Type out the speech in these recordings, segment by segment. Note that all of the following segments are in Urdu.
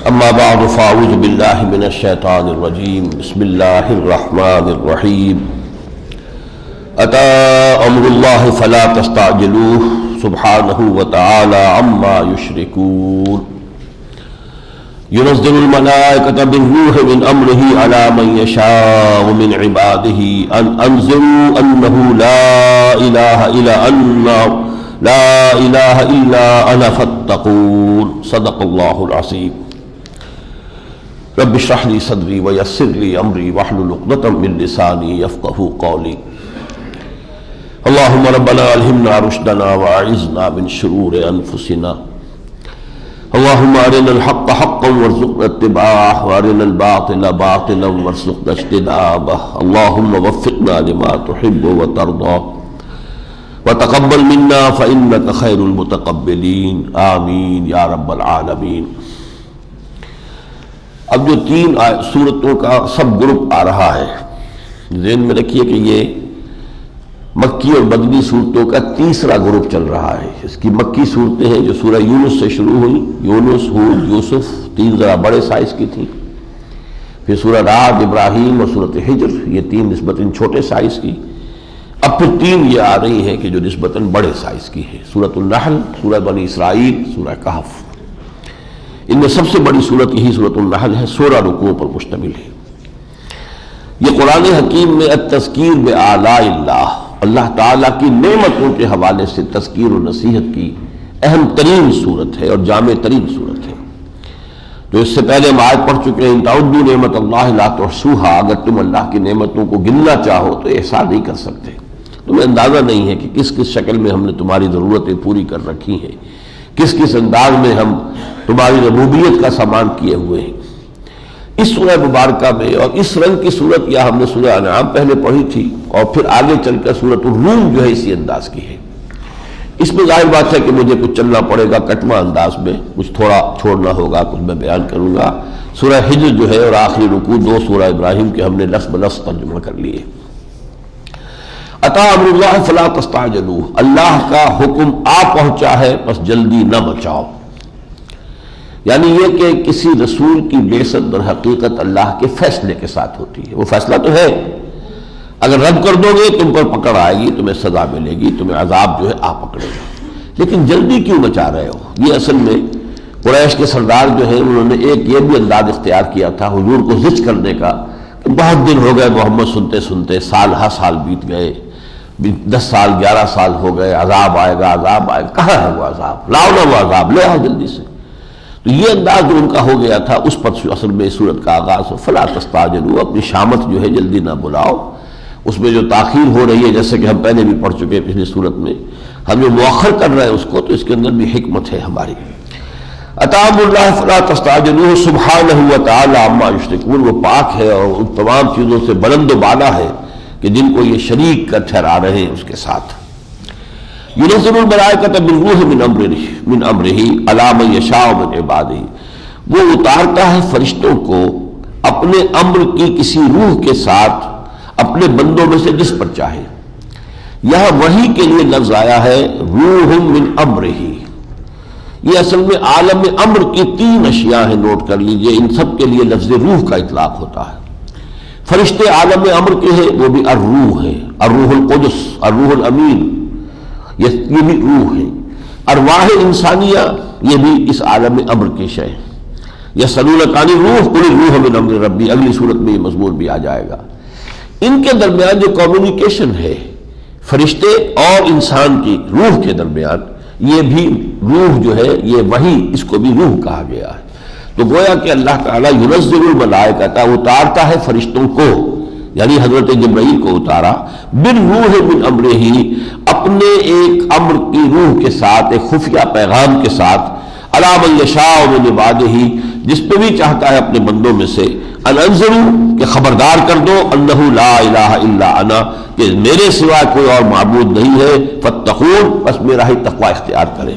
اما بعد فاعوذ باللہ من الشیطان الرجیم بسم اللہ الرحمن الرحیم اتی امر اللہ فلا تستعجلوہ سبحانہ وتعالی عما یشرکون ينزل الملائكة بالروح من أمره على من يشاء من عباده أن أنذروا أنه لا إله إلا أنا فاتقون صدق الله العظيم رب اشرح لي صدري ويسر لي أمري واحلل عقدة من لساني يفقهوا قولي اللهم ربنا ألهمنا رشدنا وأعذنا من شرور أنفسنا اللهم ارنا الحق حقا وارزقنا اتباعه وارنا الباطل باطلا وارزقنا اجتنابه اللهم وفقنا لما تحب وترضى وتقبل منا فانك خير المتقبلين آمین یا رب العالمین۔ اب جو تین سورتوں کا سب گروپ آ رہا ہے، ذہن میں رکھیے کہ یہ مکی اور مدنی صورتوں کا تیسرا گروپ چل رہا ہے۔ اس کی مکی صورتیں ہیں جو سورہ یونس سے شروع ہوئی، یونس، ہود، یوسف، تین ذرا بڑے سائز کی تھیں، پھر سورہ رعد، ابراہیم اور سورۃ ہجر، یہ تین نسبتاً چھوٹے سائز کی، اب پھر تین یہ آ رہی ہیں کہ جو نسبتاً بڑے سائز کی ہے، سورۃ النحل، سورہ بنی اسرائیل، سورہ کہف۔ ان میں سب سے بڑی سورت یہی سورۃ النحل ہے، 16 رکوعوں پر مشتمل ہے۔ یہ قرآن حکیم میں التذکیر بآلاء اللہ، اللہ تعالیٰ کی نعمتوں کے حوالے سے تذکیر و نصیحت کی اہم ترین صورت ہے اور جامع ترین صورت ہے۔ تو اس سے پہلے ہم آیت پڑھ چکے ہیں، ان تعدوا نعمت اللہ لا تحصوها، اگر تم اللہ کی نعمتوں کو گننا چاہو تو احصاء نہیں کر سکتے۔ تمہیں اندازہ نہیں ہے کہ کس کس شکل میں ہم نے تمہاری ضرورتیں پوری کر رکھی ہیں، کس کس انداز میں ہم تمہاری ربوبیت کا سامان کیے ہوئے ہیں۔ اس سورہ مبارکہ میں اور اس رنگ کی صورت یا ہم نے سورہ انعام پہلے پڑھی تھی اور پھر آگے چل کر سورۃ الروم جو ہے اسی انداز کی ہے۔ اس میں ظاہر بات ہے کہ مجھے کچھ چلنا پڑے گا کٹوا انداز میں، کچھ تھوڑا چھوڑنا ہوگا، کچھ میں بیان کروں گا۔ سورہ ہجر جو ہے اور آخری رکوع 2 سورہ ابراہیم کے ہم نے لفظ بلفظ ترجمہ کر لیے۔ اتی امر اللہ فلا تستعجلوہ، اللہ کا حکم آ پہنچا ہے بس جلدی نہ مچاؤ۔ یعنی یہ کہ کسی رسول کی بعثت در حقیقت اللہ کے فیصلے کے ساتھ ہوتی ہے۔ وہ فیصلہ تو ہے، اگر رد کر دو گے تم پر پکڑ آئے گی، تمہیں سزا ملے گی، تمہیں عذاب جو ہے آ پکڑے گا، لیکن جلدی کیوں مچا رہے ہو؟ یہ اصل میں قریش کے سردار جو ہیں انہوں نے ایک یہ بھی انداز اختیار کیا تھا حضور کو زج کرنے کا کہ بہت دن ہو گئے محمد سنتے سنتے، سال ہر سال بیت گئے، 10 سال 11 سال ہو گئے، عذاب آئے گا، عذاب آئے گا، کہاں ہے وہ عذاب؟ لاؤ نہ وہ عذاب، لے آؤ جلدی سے۔ تو یہ انداز جو ان کا ہو گیا تھا اس پر اصل میں صورت کا آغاز، فلا تستعجلوا، اپنی شامت جو ہے جلدی نہ بلاؤ۔ اس میں جو تاخیر ہو رہی ہے جیسے کہ ہم پہلے بھی پڑھ چکے پچھلی صورت میں، ہم جو مؤخر کر رہے ہیں اس کو، تو اس کے اندر بھی حکمت ہے ہماری۔ اتی امر اللہ فلا تستعجلوہ سبحانہ وتعالی عما یشرکون، وہ پاک ہے اور ان تمام چیزوں سے بلند و بالا ہے کہ جن کو یہ شریک کر ٹھہرا رہے ہیں اس کے ساتھ۔ ينزل الملائکۃ بالروح من امرہ علی من یشاء من عبادہ، وہ اتارتا ہے فرشتوں کو اپنے امر کی کسی روح کے ساتھ اپنے بندوں میں سے جس پر چاہے۔ یہاں وحی کے لیے لفظ آیا ہے روح من امرہ، یہ اصل میں عالم امر کی 3 اشیاء ہیں، نوٹ کر لیجئے، ان سب کے لیے لفظ روح کا اطلاق ہوتا ہے۔ فرشتے عالم امر کے ہیں، وہ بھی الروح ہے، الروح القدس، الروح الامین، یہ بھی روح ہے۔ ارواح انسانیہ یہ بھی اس عالم امر کی شے ہے۔ یسألونک عن الروح قل الروح من امر ربی، اگلی صورت میں یہ مضمون بھی آ جائے گا۔ ان کے درمیان جو کمیونیکیشن ہے فرشتے اور انسان کی روح کے درمیان، یہ بھی روح جو ہے یہ وحی، اس کو بھی روح کہا گیا ہے۔ تو گویا کہ اللہ تعالیٰ ينزل الملائکۃ، اتارتا ہے فرشتوں کو، یعنی حضرت جبرائیل کو اتارا، بالروح من امرہ، اپنے ایک امر کی روح کے ساتھ، ایک خفیہ پیغام کے ساتھ، علی من یشاء من عبادہ، جس پہ بھی چاہتا ہے اپنے بندوں میں سے، ان انذروا، کہ خبردار کر دو، انہ لا الہ الا انا، کہ میرے سوا کوئی اور معبود نہیں ہے، فاتقون، بس میرا ہی تقوی اختیار کریں۔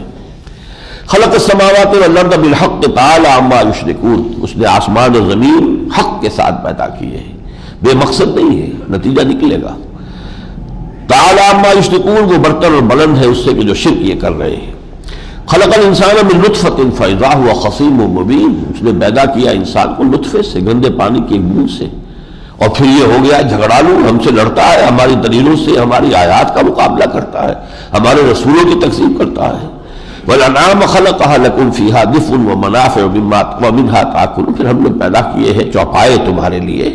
خلق السماوات والارض بالحق تعالی عما یشرکون، اس نے آسمان اور زمین حق کے ساتھ پیدا کیے ہیں، بے مقصد نہیں ہے، نتیجہ نکلے گا۔ تعالی عما یشرکون، وہ برتر اور بلند ہے اس سے کہ جو شرک یہ کر رہے ہیں۔ خلق الانسان من نطفۃ فاذا هو خصیم مبین، اس نے پیدا کیا انسان کو نطفے سے، گندے پانی کی ایک بوند سے، اور پھر یہ ہو گیا جھگڑالو، ہم سے لڑتا ہے، ہماری دلیلوں سے ہماری آیات کا مقابلہ کرتا ہے، ہمارے رسولوں کی تکذیب کرتا ہے۔ والانعام خلقها لكم فيها دفء ومنافع ومنها تاكلون، پھر ہم نے پیدا کیے ہیں چوپائے تمہارے لیے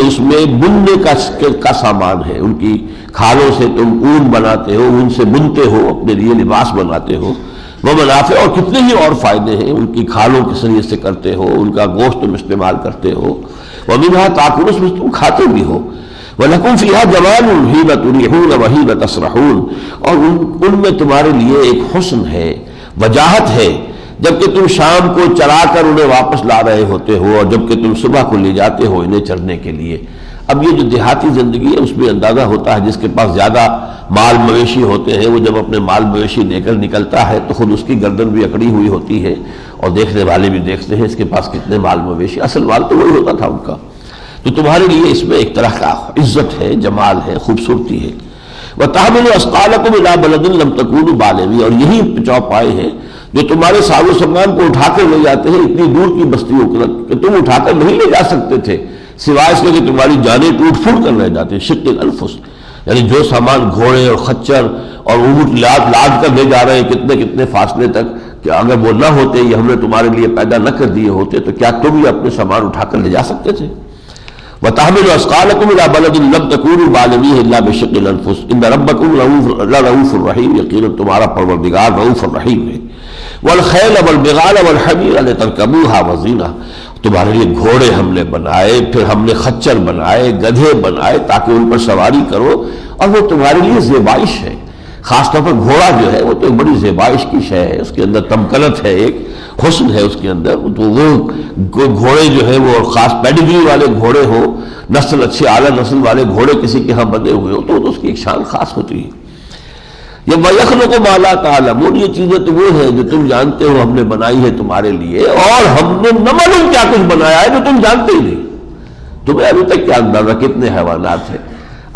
اس میں بننے کا سامان ہے، ان کی کھالوں سے تم اون بناتے ہو، ان سے بنتے ہو، اپنے لیے لباس بناتے ہو، وہ منافع، اور کتنے ہی اور فائدے ہیں ان کی کھالوں کے ذریعے سے کرتے ہو، ان کا گوشت تم استعمال کرتے ہو، ومنها تاكلون، اس میں تم کھاتے بھی ہو، وَلَكُمْ فِيهَا جَمَالٌ حِينَ تُرِيحُونَ وَحِينَ تَسْرَحُونَ، اور ان میں تمہارے لیے ایک حسن ہے، وجاہت ہے، جبکہ تم شام کو چرا کر انہیں واپس لا رہے ہوتے ہو، اور جبکہ تم صبح کو لے جاتے ہو انہیں چرنے کے لیے۔ اب یہ جو دیہاتی زندگی ہے اس میں اندازہ ہوتا ہے، جس کے پاس زیادہ مال مویشی ہوتے ہیں، وہ جب اپنے مال مویشی لے کر نکلتا ہے تو خود اس کی گردن بھی اکڑی ہوئی ہوتی ہے، اور دیکھنے والے بھی دیکھتے ہیں اس کے پاس کتنے مال مویشی، اصل مال تو وہی ہوتا تھا ان کا۔ تو تمہارے لیے اس میں ایک طرح کا عزت ہے، جمال ہے، خوبصورتی ہے۔ وَتَحْمِلُ أَثْقَالَكُمْ إِلَىٰ بَلَدٍ لَمْ تَكُونُوا بَالِغِيهِ، اور یہی چوپائے ہیں جو تمہارے ساز و سامان کو اٹھا کر لے جاتے ہیں اتنی دور کی بستیوں کہ تم اٹھا کر نہیں لے جا سکتے تھے، سوائے اس کے کہ تمہاری جانیں ٹوٹ پھوٹ کر رہ جاتے، شق الانفس، یعنی جو سامان گھوڑے اور خچر اور اونٹ لاد کر لے جا رہے ہیں کتنے کتنے فاصلے تک، کہ اگر وہ نہ ہوتے، یہ ہم نے تمہارے لیے پیدا نہ کر دیے ہوتے تو کیا تم یہ اپنے سامان اٹھا کر لے جا سکتے تھے؟ وَتَحْمِلُ أَثْقَالَكُمْ إِلَىٰ بَلَدٍ لَمْ تَكُونُوا بَالِغِيهِ إِلَّا بِشِقِّ الْأَنفُسِ إِنَّ رَبَّكُمْ لَرَءُوفٌ رَحِيمٌ، یقیناً تمہارا پروردگار رؤوف الرحیم ہے۔ وَالْخَيْلَ وَالْبِغَالَ وَالْحَمِيرَ لِتَرْكَبُوهَا وَزِينَةً، تمہارے لیے گھوڑے ہم نے بنائے، پھر ہم نے خچر بنائے، گدھے بنائے تاکہ ان پر سواری کرو، اور وہ تمہارے لیے زیبائش ہے۔ خاص طور پر گھوڑا جو ہے وہ تو ایک بڑی زیبائش کی شے ہے، اس کے اندر تمکنت ہے، ایک حسن ہے اس کے اندر، تو وہ گھوڑے جو ہے وہ خاص پیڈگری والے گھوڑے ہو، نسل اچھی اعلیٰ نسل والے گھوڑے کسی کے ہاں بندے ہوئے ہو تو اس کی ایک شان خاص ہوتی ہے۔ یہ وَيَخْلُقُ مَا لَا تَعْلَمُونَ، یہ چیزیں تو وہ ہیں جو تم جانتے ہو ہم نے بنائی ہے تمہارے لیے، اور ہم نے نہ معلوم کیا کچھ بنایا ہے جو تم جانتے ہی نہیں۔ تمہیں ابھی تک کیا اندازہ کتنے حیوانات ہیں؟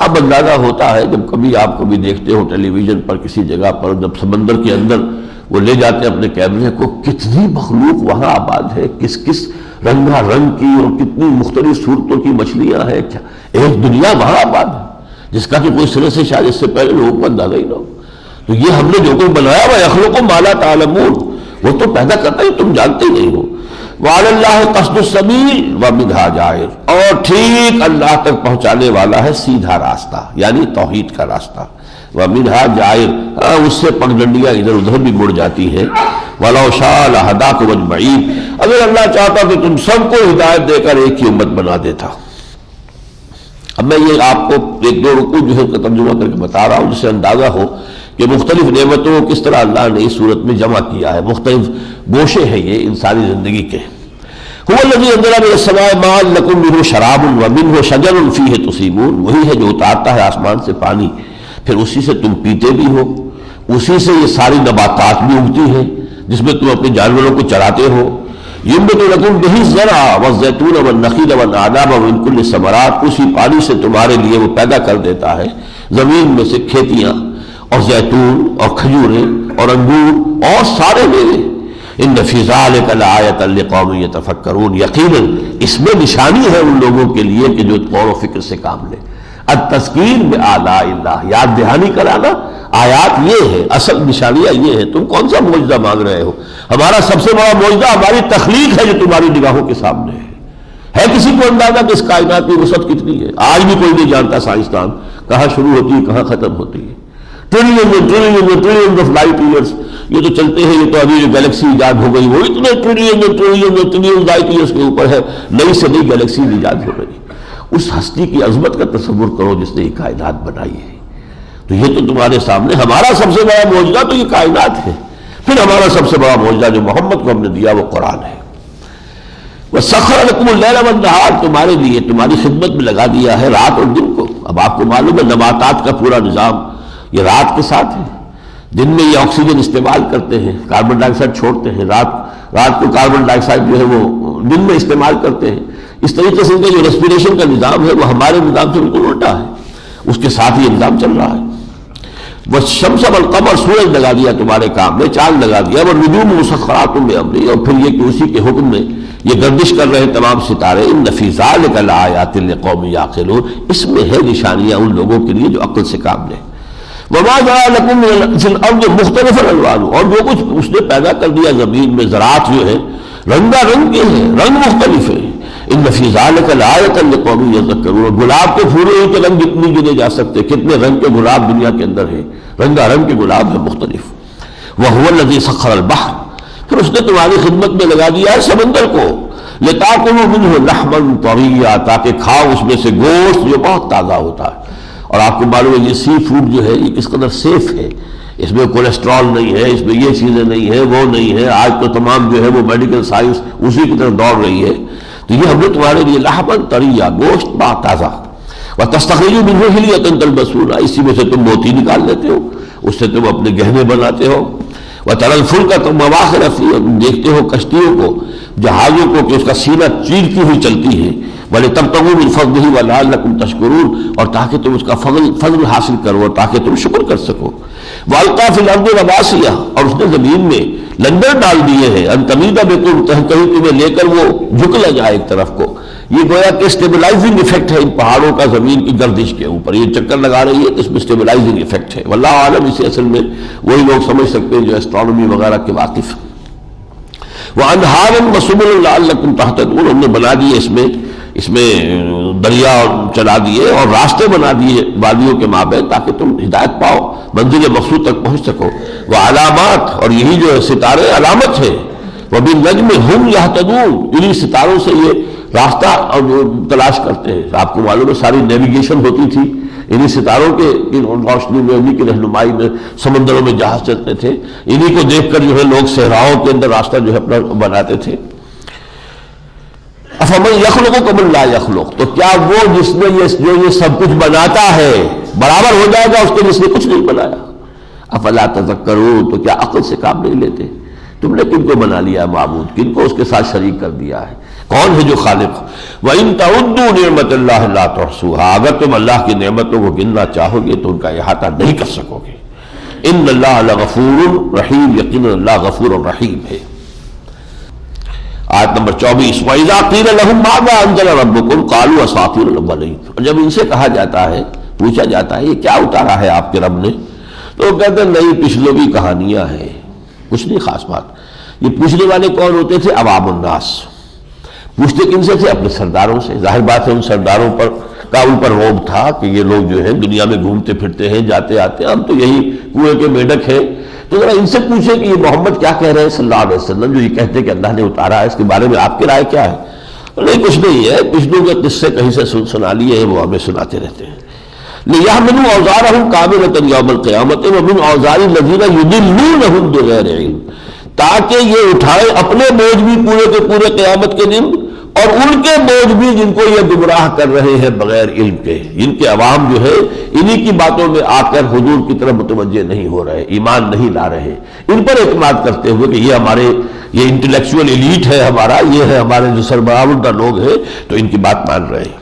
اب اندازہ ہوتا ہے جب کبھی آپ کبھی دیکھتے ہو ٹیلی ویژن پر کسی جگہ پر، جب سمندر کے اندر وہ لے جاتے ہیں اپنے کیمرے کو، کتنی مخلوق وہاں آباد ہے، کس کس رنگا رنگ کی اور کتنی مختلف صورتوں کی مچھلیاں ہیں، ایک دنیا وہاں آباد ہے جس کا کہ کوئی سرے سے شاید اس سے پہلے لوگوں کو اندازہ ہی نہ ہو۔ تو یہ ہم نے جو کچھ بنایا وہ يَخْلُقُ مَا لَا تَعْلَمُونَ، وہ تو پیدا کرتا ہے تم جانتے ہی نہیں ہو۔ وَعَلَى اللَّهِ قَصْدُ السَّبِيلِ وَمِنْهَا جَائِرٌ، اور ٹھیک اللہ تک پہنچانے والا ہے سیدھا راستہ، یعنی توحید کا راستہ۔ وَمِنْهَا جَائِرٌ، اس سے پگڈنڈیاں ادھر ادھر بھی مڑ جاتی ہیں۔ وَلَوْ شَاءَ لَهَدَاكُمْ أَجْمَعِينَ، اگر اللہ چاہتا تو تم سب کو ہدایت دے کر ایک ہی امت بنا دیتا۔ اب میں یہ آپ کو ایک دو رکوع جو ہے اس کا ترجمہ کر کے بتا رہا ہوں، جس سے اندازہ ہو کہ مختلف نعمتوں کو کس طرح اللہ نے اس صورت میں جمع کیا ہے، مختلف گوشے ہیں یہ انسانی زندگی کے۔ هو الذی انزل من السماء ماء لکم منہ شراب ومنہ شجر فیہ تسیمون، وہی ہے جو اتارتا ہے آسمان سے پانی، پھر اسی سے تم پیتے بھی ہو، اسی سے یہ ساری نباتات بھی اگتی ہیں جس میں تم اپنے جانوروں کو چراتے ہو۔ ينبت لكم به الزرع والزيتون والنخيل والأعناب ومن كل الثمرات، اسی پانی سے تمہارے لیے وہ پیدا کر دیتا ہے زمین میں سے کھیتیاں اور زیتون اور کھجوریں اور انگور اور سارے میوے۔ ان فی ذلک لآیۃ لقوم یتفکرون، یقیناً اس میں نشانی ہے ان لوگوں کے لیے کہ جو غور و فکر سے کام لیں۔ التذکیر بآلاء اللہ، یاد دہانی کرانا، آیات یہ ہے، اصل نشانیاں یہ ہے۔ تم کون سا معجزہ مانگ رہے ہو؟ ہمارا سب سے بڑا معجزہ ہماری تخلیق ہے جو تمہاری نگاہوں کے سامنے ہے کسی کو اندازہ کہ اس کائنات کی وسعت کتنی ہے؟ آج بھی کوئی نہیں جانتا سائنسدان کہاں شروع ہوتی ہے کہاں ختم ہوتی ہے۔ ٹریلین آف لائٹ ایئرس یہ تو چلتے ہیں، یہ تو ابھی جو گیلیکسی ایجاد ہو گئی وہ اتنے ٹریلین لائٹ ایئرس کے اوپر ہے، نئی سے نئی گیلیکسی ایجاد ہو رہی۔ اس ہستی کی عظمت کا تصور کرو جس نے یہ کائنات بنائی ہے۔ تو یہ تو تمہارے سامنے ہمارا سب سے بڑا معجزہ تو یہ کائنات ہے، پھر ہمارا سب سے بڑا معجزہ جو محمد کو ہم نے دیا وہ قرآن ہے۔ وَسَخَّرَ لَكُمُ اللَّيْلَ وَالنَّهَارَ، تمہارے لیے تمہاری خدمت میں لگا دیا ہے رات اور دن کو۔ اب آپ کو معلوم ہے نباتات کا پورا نظام یہ رات کے ساتھ ہے، دن میں یہ آکسیجن استعمال کرتے ہیں، کاربن ڈائی آکسائڈ چھوڑتے ہیں، رات کو کاربن ڈائی آکسائڈ جو ہے وہ دن میں استعمال کرتے ہیں۔ اس طریقے سے ان کا جو ریسپیریشن کا نظام ہے وہ ہمارے نظام سے بالکل الٹا ہے، اس کے ساتھ یہ نظام چل رہا ہے۔ وہ شمس والقمر سورج لگا دیا تمہارے کام میں، چاند لگا دیا، اور نجوم مسخرات بامری، اور پھر یہ کہ اسی کے حکم میں یہ گردش کر رہے تمام ستارے، ان فی ذلک لآیات لقوم یعقلون، اس میں ہے نشانیاں ان لوگوں کے لیے جو عقل سے کام لیں۔ وما جعل لکم فی الارض مختلفا الوان، اور جو کچھ اس نے پیدا کر دیا زمین میں، زراعت جو ہے رنگا رنگ کے ہیں، رنگ مختلف ہے، ان فی ذلک لآیۃ لقوم یذکرون، گلاب کے پھولوں کے رنگ جتنے گنے جا سکتے، کتنے رنگ کے گلاب دنیا کے اندر ہے، رنگا رنگ کے گلاب ہیں مختلف۔ وہو الذی سخر البحر، پھر اس نے تمہاری خدمت میں لگا دیا ہے سمندر کو، لتاکلوا منہ لحما طریا، تاکہ کھاؤ اس میں سے گوشت جو بہت تازہ ہوتا ہے۔ اور آپ کو معلوم ہے یہ سی فوڈ جو ہے یہ کس قدر سیف ہے، اس میں کولیسٹرول نہیں ہے، اس میں یہ چیزیں نہیں ہے، وہ نہیں ہے، آج تو تمام جو ہے وہ میڈیکل سائنس اسی کی طرف دوڑ رہی ہے، تو یہ ہم نے تمہارے لیے لحما طریا، گوشت بہت تازہ۔ وتستخرجوا منہ حلیۃ تلبسونہا، اسی میں سے تم موتی نکال لیتے ہو، اس سے تم اپنے گہنے بناتے ہو۔ وتری الفلک تم مواخر فیہ، تم دیکھتے ہو کشتیوں کو، جہازوں کو کہ اس کا سینہ چیرتی ہوئی چلتی ہے، وَلِتَبْتَغُوا مِنْ فَضْلِهِ وَلَعَلَّكُمْ تَشْكُرُونَ، اور تاکہ تم اس کا فضل حاصل کرو، تاکہ تم شکر کر سکو۔ وَأَلْقَىٰ فِي الْأَرْضِ رَوَاسِيَ، اور اس نے زمین میں لنگر ڈال دیے ہیں، أَن تَمِيدَ بِكُمْ، کہیں تمہیں لے کر وہ جھک نہ جائے ایک طرف کو۔ یہ گویا کہ اسٹیبلائزنگ ایفیکٹ ہے ان پہاڑوں کا زمین کی گردش کے اوپر، یہ چکر لگا رہی ہے تو اس میں اسٹیبلائزنگ ایفیکٹ ہے۔ واللہ عالم، اسے اصل میں وہی لوگ سمجھ سکتے ہیں جو اسٹرانومی وغیرہ کے واقف ہیں۔ وَأَنْهَارًا وَسُبُلًا لَعَلَّكُمْ تَهْتَدُونَ، ہم نے بنا دیے اس میں دریا چلا دیے اور راستے بنا دیے وادیوں کے مابین، تاکہ تم ہدایت پاؤ، منزل مقصود تک پہنچ سکو۔ وعلامات، اور یہی جو ہے ستارے علامت ہے۔ وبالنجم هم يهتدون، انہی ستاروں سے یہ راستہ تلاش کرتے ہیں۔ آپ کو معلوم ہے ساری نیویگیشن ہوتی تھی انہی ستاروں کے روشنی میں، انہی کی رہنمائی میں سمندروں میں جہاز چلتے تھے، انہی کو دیکھ کر جو ہے لوگ صحراؤں کے اندر راستہ جو ہے اپنا بناتے تھے۔ افمن یخلق کمن لا یخلق، تو کیا وہ جس نے یہ سب کچھ بناتا ہے برابر ہو جائے گا اس کے جس نے کچھ نہیں بنایا؟ افلا تذکرون، تو کیا عقل سے کام نہیں لیتے؟ تم نے کن کو بنا لیا معبود، کن کو اس کے ساتھ شریک کر دیا ہے؟ کون ہے جو خالق؟ وَإِن تَعُدُّوا نِعْمَةَ اللَّهِ لَا تُحْصُوهَا، اگر تم اللہ کی نعمتوں کو گننا چاہو گے تو ان کا احاطہ نہیں کر سکو گے۔ ان اللہ لغفور رحیم، یقینا اللہ غفور الرحیم ہے۔ آیت نمبر 24، وَإِذَا قِيلَ لَهُم مَاذَا أَنزَلَ رَبُّكُمْ قَالُوا أَسَاطِيرُ الْأَوَّلِينَ، اور جب ان سے کہا جاتا ہے، پوچھا جاتا ہے یہ کیا اتارا ہے آپ کے رب نے، تو وہ کہتے ہیں نہیں، پچھلوں کی کہانیاں ہیں، کچھ نہیں خاص بات۔ یہ پوچھنے والے کون ہوتے تھے؟ عوام الناس۔ پوچھتے کن سے تھے؟ اپنے سرداروں سے۔ ظاہر بات ہے ان سرداروں کا ان پر روب تھا کہ یہ لوگ جو ہے دنیا میں گھومتے پھرتے ہیں، جاتے آتے، ہم تو یہی کنویں کے میڈک ہیں، تو ذرا ان سے پوچھیں کہ یہ محمد کیا کہہ رہے ہیں صلی اللہ علیہ وسلم، جو یہ کہتے ہیں کہ اللہ نے اتارا ہے، اس کے بارے میں آپ کی رائے کیا ہے؟ نہیں کچھ نہیں ہے، پچھلوں کے قصے کہیں سے سنا لیے ہیں، وہ ہمیں سناتے رہتے ہیں۔ لِيَحْمِلُوا أَوْزَارَهُمْ كَامِلَةً يَوْمَ الْقِيَامَةِ وَمِنْ أَوْزَارِ الَّذِينَ يُضِلُّونَهُمْ بِغَيْرِ عِلْمٍ، تاکہ یہ اٹھائے اپنے بوجھ بھی پورے کے پورے قیامت کے دن، اور ان کے بوجھ بھی جن کو یہ گمراہ کر رہے ہیں بغیر علم کے، جن کے عوام جو ہے انہی کی باتوں میں آ کر حضور کی طرف متوجہ نہیں ہو رہے، ایمان نہیں لا رہے، ان پر اعتماد کرتے ہوئے کہ یہ ہمارے یہ انٹلیکچوئل ایلیٹ ہے ہمارا، یہ ہے ہمارے جو سربراہ لوگ ہیں، تو ان کی بات مان رہے ہیں۔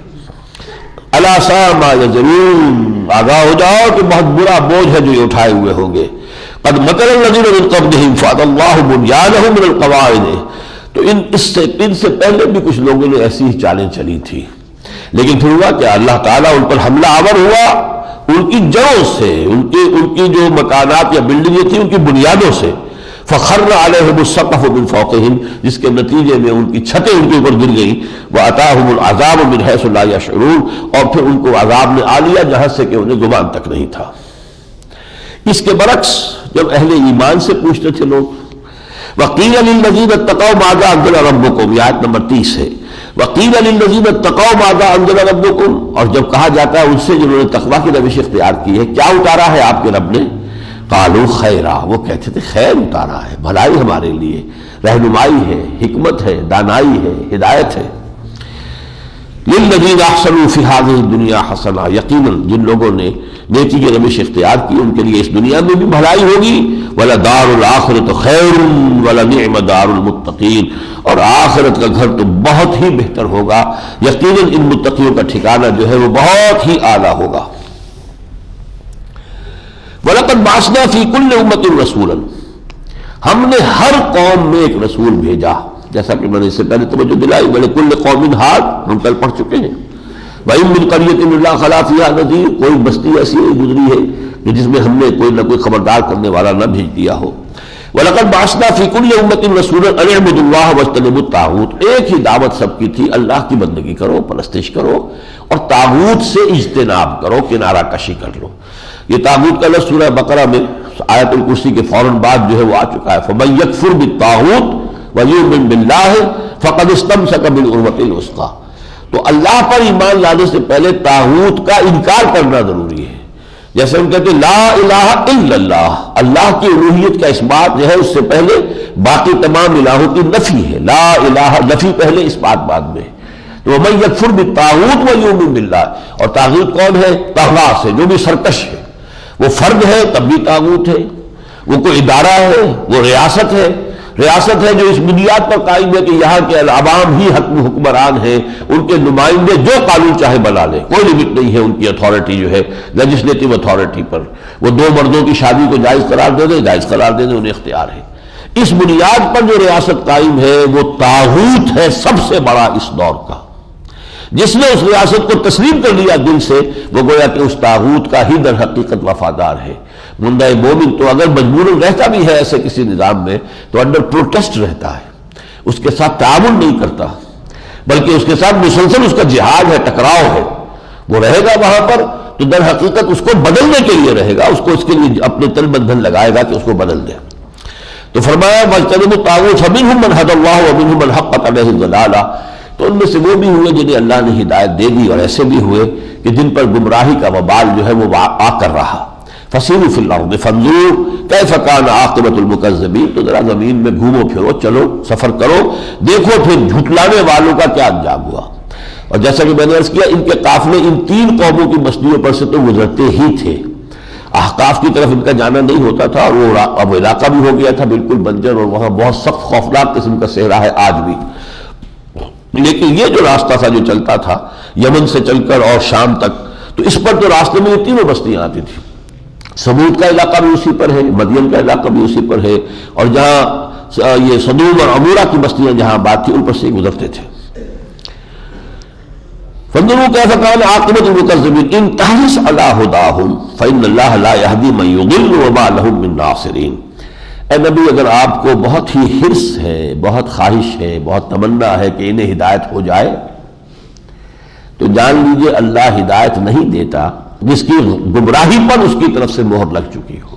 الا ساء ما یزرون، آگاہ ہو جاؤ کہ بہت برا بوجھ ہے جو یہ اٹھائے ہوئے ہوں گے۔ قد مکر الذین من قبلہم فأتی اللہ بنیانہم من القواعد، تو ان سے پہلے بھی کچھ لوگوں نے ایسی ہی چالیں چلی تھی، لیکن پھر ہوا کہ اللہ تعالیٰ ان پر حملہ آور ہوا ان کی جڑوں سے، ان کی جو مکانات یا بلڈنگیں تھیں ان کی بنیادوں سے۔ فخر علیہم السقف من فوقہم، جس کے نتیجے میں ان کی چھتیں ان کے اوپر گر گئیں۔ واتاہم العذاب من حیث لا یشعرون، اور پھر ان کو عذاب نے آ لیا جہاں سے کہ انہیں گمان تک نہیں تھا۔ اس کے برعکس جب اہل ایمان سے پوچھتے تھے لوگ، وَقِيلَ لِلَّذِينَ اتَّقَوْا مَاذَا أَنزَلَ رَبُّكُمْ، یہ آیت نمبر 30 ہے۔ وَقِيلَ لِلَّذِينَ اتَّقَوْا مَاذَا أَنزَلَ رَبُّكُمْ، اور جب کہا جاتا ہے ان سے جنہوں نے تقویٰ کی روش اختیار کی ہے، کیا اتارا ہے آپ کے رب نے؟ قالوا خیرا، وہ کہتے تھے خیر اتارا ہے، بھلائی ہمارے لیے، رہنمائی ہے، حکمت ہے، دانائی ہے، ہدایت ہے۔ للذین احسنوا فی ہذہ الدنیا حسنہ، یقیناً جن لوگوں نے نیکی کی روش اختیار کی ان کے لیے اس دنیا میں بھی بھلائی ہوگی، وَلَدَارُ الْآخِرَةُ خَيْرٌ وَلَنِعْمَ دَارُ الْمُتَّقِينَ، اور آخرت کا گھر تو بہت ہی بہتر ہوگا، یقیناً ان متقیوں کا ٹھکانہ جو ہے وہ بہت ہی اعلیٰ ہوگا۔ وَلَقَدْ وَلَقَدْ بَعَثْنَا فِي كُلِّ أُمَّةٍ رَسُولًا، ہم نے ہر قوم میں ایک رسول بھیجا، جیسا کہ میں نے اس سے پہلے توجہ دلائی، وَلِكُلِّ قَوْمٍ هَادٍ ہم کل پڑھ چکے ہیں، وَإِن مِّن قَرْيَةٍ إِلَّا خَلَا فِيهَا نَذِيرٌ، کوئی بستی ایسی نہیں گزری ہے کہ جس میں ہم نے کوئی نہ کوئی خبردار کرنے والا نہ بھیج دیا ہو۔ وَلَقَدْ بَعَثْنَا فِي كُلِّ أُمَّةٍ رَسُولًا أَنِ اعْبُدُوا اللَّهَ وَاجْتَنِبُوا الطَّاغُوتَ، ایک ہی دعوت سب کی تھی، اللہ کی بندگی کرو، پرستش کرو، اور طاغوت سے اجتناب کرو، کنارہ کشی کر لو۔ یہ طاغوت کا لفظ سورہ بقرہ میں آیت الکرسی کے فوراً بعد جو ہے وہ آ چکا ہے، فَمَن يَكْفُرْ بِالطَّاغُوتِ وَيُؤْمِن بِاللَّهِ فَقَدِ اسْتَمْسَكَ بِالْعُرْوَةِ الْوُثْقَىٰ، تو اللہ پر ایمان لانے سے پہلے طاغوت کا انکار کرنا ضروری ہے۔ جیسے ہم کہتے ہیں لا الہ الا اللہ، اللہ کی الوہیت کا اس بات جو ہے اس سے پہلے باقی تمام الہوں کی نفی ہے، لا الہ نفی پہلے، اس بات بعد میں۔ تو وَمَن يَكْفُرْ بِالطَّاغُوتِ وَيُؤْمِن بِاللَّهِ، اور طاغوت کون ہے؟ طغاة سے، جو بھی سرکش ہے، وہ فرد ہے تب بھی طاغوت ہے، وہ کوئی ادارہ ہے، وہ ریاست ہے، ریاست ہے جو اس بنیاد پر قائم ہے کہ یہاں کے عوام ہی حکمران ہیں، ان کے نمائندے جو قانون چاہے بنا لے، کوئی لمٹ نہیں ہے ان کی اتھارٹی جو ہے لیجسلیٹو اتھارٹی پر، وہ دو مردوں کی شادی کو جائز قرار دے دیں، جائز قرار دے دیں، انہیں اختیار ہے۔ اس بنیاد پر جو ریاست قائم ہے وہ طاغوت ہے سب سے بڑا اس دور کا۔ جس نے اس ریاست کو تسلیم کر لیا دل سے، وہ گویا کہ اس طاغوت کا ہی در حقیقت وفادار ہے۔ بندہ مومن تو اگر مجبوراً رہتا بھی ہے ایسے کسی نظام میں تو انڈر پروٹیسٹ رہتا ہے، اس کے ساتھ تعاون نہیں کرتا، بلکہ اس کے ساتھ مسلسل اس کا جہاد ہے، ٹکراؤ ہے، وہ رہے گا وہاں پر تو در حقیقت اس کو بدلنے کے لیے رہے گا، اس کو اس کے لیے اپنے تل بندھن لگائے گا کہ اس کو بدل دے۔ تو فرمایا وَاجْتَنِبُوا الطَّاغُوتَ فَمِنْهُم مَّنْ هَدَى اللَّهُ وَمِنْهُم مَّنْ حَقَّتْ عَلَيْهِ الضَّلَالَةُ، تو ان میں سے وہ بھی ہوئے جنہیں اللہ نے ہدایت دے دی، اور ایسے بھی ہوئے کہ جن پر گمراہی کا وبال جو ہے وہ آ کر رہا۔ فَسِیرُوا فِی الْأَرْضِ فَانظُرُوا کَیْفَ کَانَ عَاقِبَةُ الْمُکَذِّبِینَ، تو ذرا زمین میں گھومو پھرو، چلو سفر کرو، دیکھو پھر جھٹلانے والوں کا کیا انجام ہوا۔ اور جیسا کہ میں نے عرض کیا، ان کے قافلے ان تین قوموں کی بستیوں پر سے تو گزرتے ہی تھے، احقاف کی طرف ان کا جانا نہیں ہوتا تھا، اور وہ اب علاقہ بھی ہو گیا تھا بالکل بنجر، اور وہاں بہت سخت خوفناک قسم کا صحرا ہے آج بھی۔ لیکن یہ جو راستہ تھا جو چلتا تھا یمن سے چل کر اور شام تک، تو اس پر تو راستے میں یہ تینوں بستیاں آتی تھیں۔ سمود کا علاقہ بھی اسی پر ہے، مدین کا علاقہ بھی اسی پر ہے، اور جہاں یہ صدوم اور عمورہ کی بستیاں جہاں بات تھی ان پر سے گزرتے تھے۔ فانظروا کیف کان عاقبۃ المکذبین ان تحرص علی ھداھم فإن اللہ لا یہدی من یضل وما لهم من ناصرین۔ اے نبی، اگر آپ کو بہت ہی حرص ہے، بہت خواہش ہے، بہت تمنا ہے کہ انہیں ہدایت ہو جائے، تو جان لیجئے اللہ ہدایت نہیں دیتا جس کی گمراہی پر اس کی طرف سے مہر لگ چکی ہو،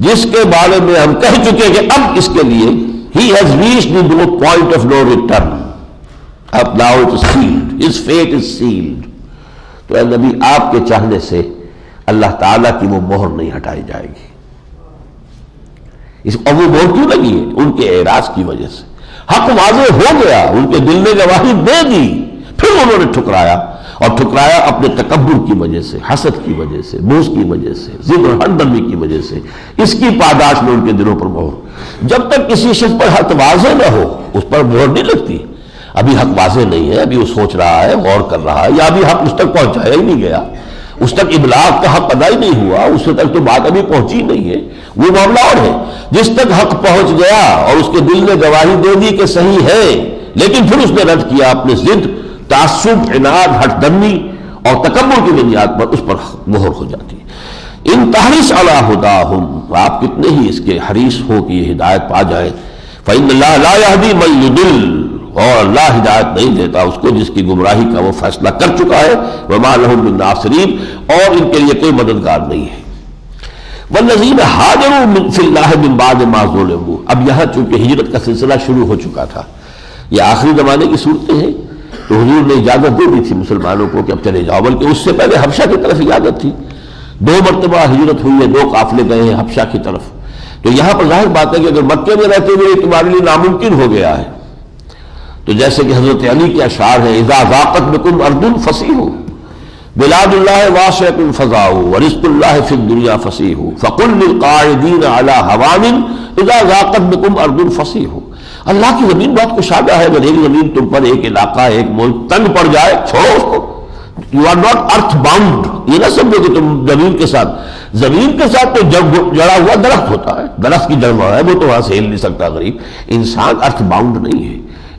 جس کے بارے میں ہم کہہ چکے کہ اب اس کے لیے he has reached the point of no return، اب now it is sealed, his fate is sealed۔ تو اے نبی، آپ کے چاہنے سے اللہ تعالیٰ کی وہ مہر نہیں ہٹائی جائے گی۔ اور وہ مہر کیوں لگی ہے؟ ان کے اعراض کی وجہ سے۔ حق واضح ہو گیا، ان کے دل نے گواہی دے دی، پھر انہوں نے ٹھکرایا، اور ٹھکرایا اپنے تکبر کی وجہ سے، حسد کی وجہ سے، بغض کی وجہ سے، ضد اور ہمدردی کی وجہ سے۔ اس کی پاداش میں ان کے دلوں پر مہر۔ جب تک کسی شخص پر حق واضح نہ ہو اس پر مہر نہیں لگتی۔ ابھی حق واضح نہیں ہے، ابھی وہ سوچ رہا ہے، غور کر رہا ہے، یا ابھی حق اس تک پہنچایا ہی نہیں گیا، اس تک ابلاغ کا حق ادا ہی نہیں ہوا، اس تک تو بات ابھی پہنچی نہیں ہے، وہ معاملہ اور ہے۔ جس تک حق پہنچ گیا اور اس کے دل نے گواہی دے دی کہ صحیح ہے، لیکن پھر اس نے رد کیا اپنے ضد، تعصب، عناد، ہٹ دھرمی اور تکبر کی بنیاد پر، اس پر مہر ہو جاتی ہے۔ ان تحرص علی ھداھم، آپ کتنے ہی اس کے حریص ہو کہ یہ ہدایت پا جائے، فإن اللہ لا یہدی من یضل، اور اللہ ہدایت نہیں دیتا اس کو جس کی گمراہی کا وہ فیصلہ کر چکا ہے، وما لهم من ناصرین، اور ان کے لیے کوئی مددگار نہیں ہے۔ والذین ہاجروا فی اللہ من بعد ما ظلموا، اب یہاں چونکہ ہجرت کا سلسلہ شروع ہو چکا تھا، یہ آخری زمانے کی صورتیں ہیں، تو حضور نے اجازت دے دی تھی مسلمانوں کو کہ اب چلے جاؤ، بلکہ اس سے پہلے حبشہ کی طرف اجازت تھی، 2 مرتبہ ہجرت ہوئی ہے، 2 قافلے گئے ہیں حبشہ کی طرف۔ تو یہاں پر ظاہر بات ہے کہ اگر مکے میں رہتے ہوئے تمہارے لیے ناممکن ہو گیا ہے، تو جیسے کہ حضرت علی کے اشعار ہیں، اذا ضاقت بکم ارض فصیحوا بلاد اللہ واسعۃ فضاؤ ورزق اللہ فی الدنیا فصیح فقل للقاعدین علی ہوان اذا ضاقت بکم ارض فصیح۔ اللہ کی زمین بہت کشادہ ہے، اگر ایک زمین تم پر، ایک علاقہ، ایک ملک تنگ پڑ جائے، چھوڑو اس کو، you are not earth bound, یہ نہ سمجھو کہ تم زمین کے ساتھ زمین کے ساتھ تو جڑا ہوا درخت ہوتا ہے، درخت کی جڑ ہے، وہ تو وہاں سے ہل نہیں سکتا غریب۔ انسان ارتھ باؤنڈ نہیں ہے،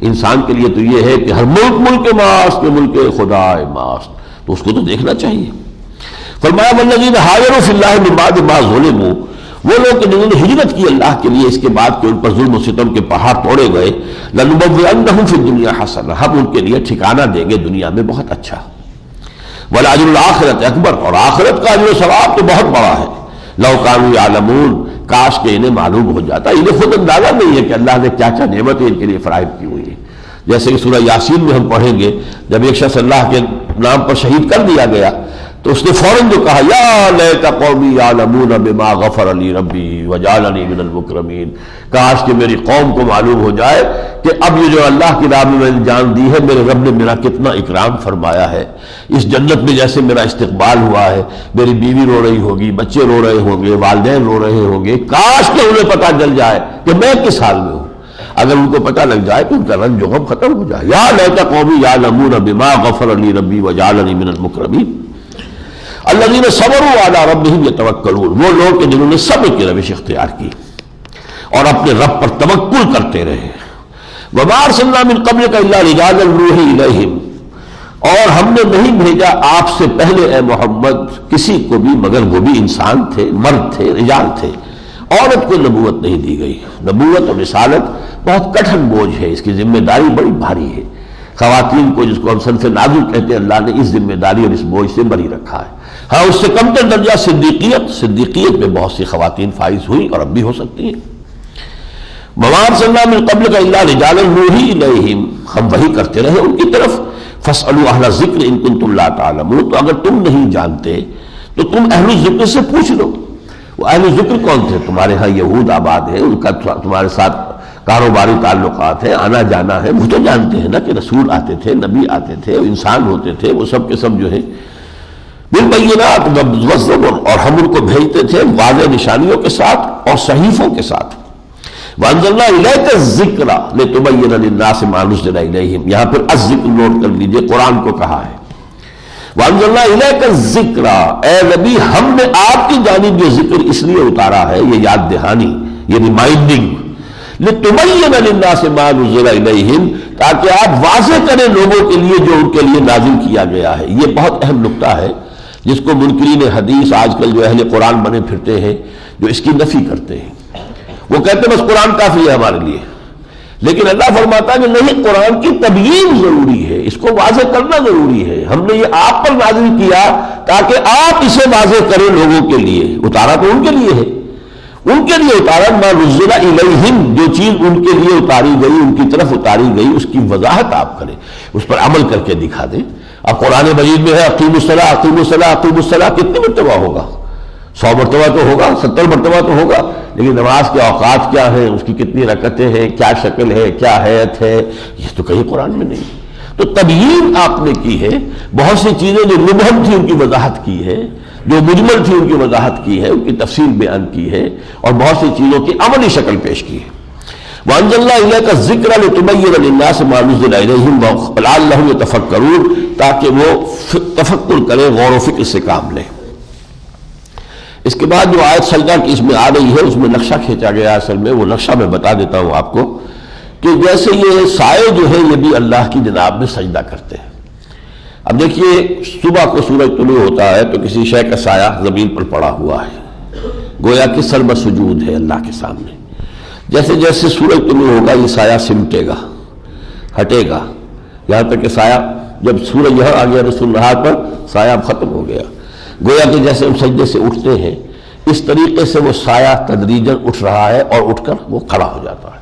انسان کے لیے تو یہ ہے کہ ہر ملک ماست ملک خدا ماست، تو اس کو تو دیکھنا چاہیے۔ فرمایا والذین ہاجروا فی اللہ من بعد ما ظلموا، وہ لوگ کہ جنہوں نے ہجرت کی اللہ کے لیے اس کے بعد کہ ان پر ظلم و ستم کے پہاڑ توڑے گئے، لنبوئنہم فی الدنیا حسنہ، ہم ان کے لیے ٹھکانہ دیں گے دنیا میں بہت اچھا، ولاجر الآخرۃ اکبر، اور آخرت کا اجر و ثواب تو بہت بڑا ہے، لو کانوا یعلمون، کاش کہ انہیں معلوم ہو جاتا، انہیں خود اندازہ نہیں ہے کہ اللہ نے کیا کیا نعمتیں ان کے لیے فراہم کی ہوئی ہیں۔ جیسے کہ سورہ یاسین میں ہم پڑھیں گے، جب ایک شخص اللہ کے نام پر شہید کر دیا گیا تو اس نے فوراً جو کہا یا لیت قومی یعلمون بما غفر لی ربی وجعلنی من المکرمین، کاش کہ میری قوم کو معلوم ہو جائے کہ اب یہ جو اللہ کی راہ میں میں نے جان دی ہے، میرے رب نے میرا کتنا اکرام فرمایا ہے، اس جنت میں جیسے میرا استقبال ہوا ہے، میری بیوی رو رہی ہوگی، بچے رو رہے ہوں گے، والدین رو رہے ہوں گے، کاش کہ انہیں پتہ چل جائے کہ میں کس حال میں ہوں۔ اگر ان کو پتہ لگ جائے تو ان کا رنج و غم ختم ہو جائے۔ یا لیت قومی یعلمون بما غفر لی ربی وجعلنی من المکرمین الذین صبروا علی ربہم یتوکلون، وہ لوگ کہ جنہوں نے صبر کی روش اختیار کی اور اپنے رب پر توکل کرتے رہے۔ وما ارسلنا من قبلک الا رجالا نوحی الیہم، اور ہم نے نہیں بھیجا آپ سے پہلے اے محمد کسی کو بھی مگر وہ بھی انسان تھے، مرد تھے، رجال تھے، عورت کو نبوت نہیں دی گئی۔ نبوت اور رسالت بہت کٹھن بوجھ ہے، اس کی ذمہ داری بڑی بھاری ہے۔ خواتین کو، جس کو ہم صنف نازل کہتے ہیں، اللہ نے اس ذمہ داری اور اس بوجھ سے بری رکھا ہے۔ ہاں اس سے کم تر درجہ صدیقیت میں بہت سی خواتین فائز ہوئی اور اب بھی ہو سکتی ہیں۔ وما ارسلنا من قبلک الا رجالا نوحی الیہم، ہم وحی کرتے رہے ان کی طرف۔ فاسألوا اہل الذکر ان کنتم لا تعلمون، تو اگر تم نہیں جانتے تو تم اہل الذکر سے پوچھ لو۔ وہ اہل ذکر کون تھے؟ تمہارے ہاں یہود آباد ہیں، ان کا تمہارے ساتھ کاروباری تعلقات ہیں، آنا جانا ہے، وہ تو جانتے ہیں نا کہ رسول آتے تھے، نبی آتے تھے، انسان ہوتے تھے، وہ سب کے سب جو ہیں بالبینات والزبر، اور ہم ان کو بھیجتے تھے واضح نشانیوں کے ساتھ اور صحیفوں کے ساتھ۔ وانزلنا الیک الذکر لتبین للناس ما نزل الیہم، یہاں پھر الذکر نوٹ کر لیجیے، قرآن کو کہا ہے۔ وانزلنا الیک الذکر، اے نبی ہم نے آپ کی جانب یہ ذکر اس لیے اتارا ہے، یہ یاد دہانی، یہ ریمائنڈنگ، لتبین للناس ما نزل الیہم، تاکہ آپ واضح کریں لوگوں کے لیے جو ان کے لیے نازل کیا گیا ہے۔ یہ بہت اہم نکتہ ہے جس کو منکرین حدیث آج کل جو اہل قرآن بنے پھرتے ہیں، جو اس کی نفی کرتے ہیں، وہ کہتے ہیں بس قرآن کافی ہے ہمارے لیے، لیکن اللہ فرماتا ہے کہ نہیں، قرآن کی تبیین ضروری ہے، اس کو واضح کرنا ضروری ہے۔ ہم نے یہ آپ پر نازل کیا تاکہ آپ اسے واضح کریں لوگوں کے لیے، اتارا تو ان کے لیے ہے، ان کے لیے اتارا، ما نزل الیہم، جو چیز ان کے لیے اتاری گئی، ان کی طرف اتاری گئی، اس کی وضاحت آپ کریں، اس پر عمل کر کے دکھا دیں۔ اب قرآن مجید میں ہے اقیموا الصلاۃ اقیموا الصلاۃ اقیموا الصلاۃ، کتنی مرتبہ ہوگا؟ 100 مرتبہ تو ہوگا، 70 مرتبہ تو ہوگا، لیکن نماز کے اوقات کیا ہیں، اس کی کتنی رکعتیں ہیں، کیا شکل ہے، کیا حیت ہے، یہ تو کہیں قرآن میں نہیں۔ تو تبیین آپ نے کی ہے، بہت سی چیزیں جو مبہم تھی ان کی وضاحت کی ہے، جو مجمل تھی ان کی وضاحت کی ہے، ان کی تفصیل بیان کی ہے، اور بہت سی چیزوں کی عملی شکل پیش کی ہے۔ وَأَنزَلْنَا إِلَيْكَ الذِّكْرَ لِتُبَيِّنَ لِلنَّاسِ مَا نُزِّلَ إِلَيْهِمْ وَلَعَلَّهُمْ يَتَفَكَّرُونَ، تاکہ وہ تفکر کریں، غور و فکر سے کام لیں۔ اس کے بعد جو آیت سجدہ کی اس میں آ رہی ہے، اس میں نقشہ کھینچا گیا، اصل میں وہ نقشہ میں بتا دیتا ہوں آپ کو، کہ جیسے یہ سائے جو ہے یہ بھی اللہ کی جناب میں سجدہ کرتے ہیں۔ اب دیکھیے، صبح کو سورج طلوع ہوتا ہے تو کسی شے کا سایہ زمین پر پڑا ہوا ہے، گویا کہ سر بسجود ہے اللہ کے سامنے۔ جیسے جیسے سورج طلوع ہوگا یہ سایہ سمٹے گا، ہٹے گا، یہاں تک کہ سایہ، جب سورج یہاں آ گیا رسول اللہ پر، سایہ اب ختم ہو گیا، گویا کہ جیسے ہم سجدے سے اٹھتے ہیں اس طریقے سے وہ سایہ تدریجاً اٹھ رہا ہے اور اٹھ کر وہ کھڑا ہو جاتا ہے،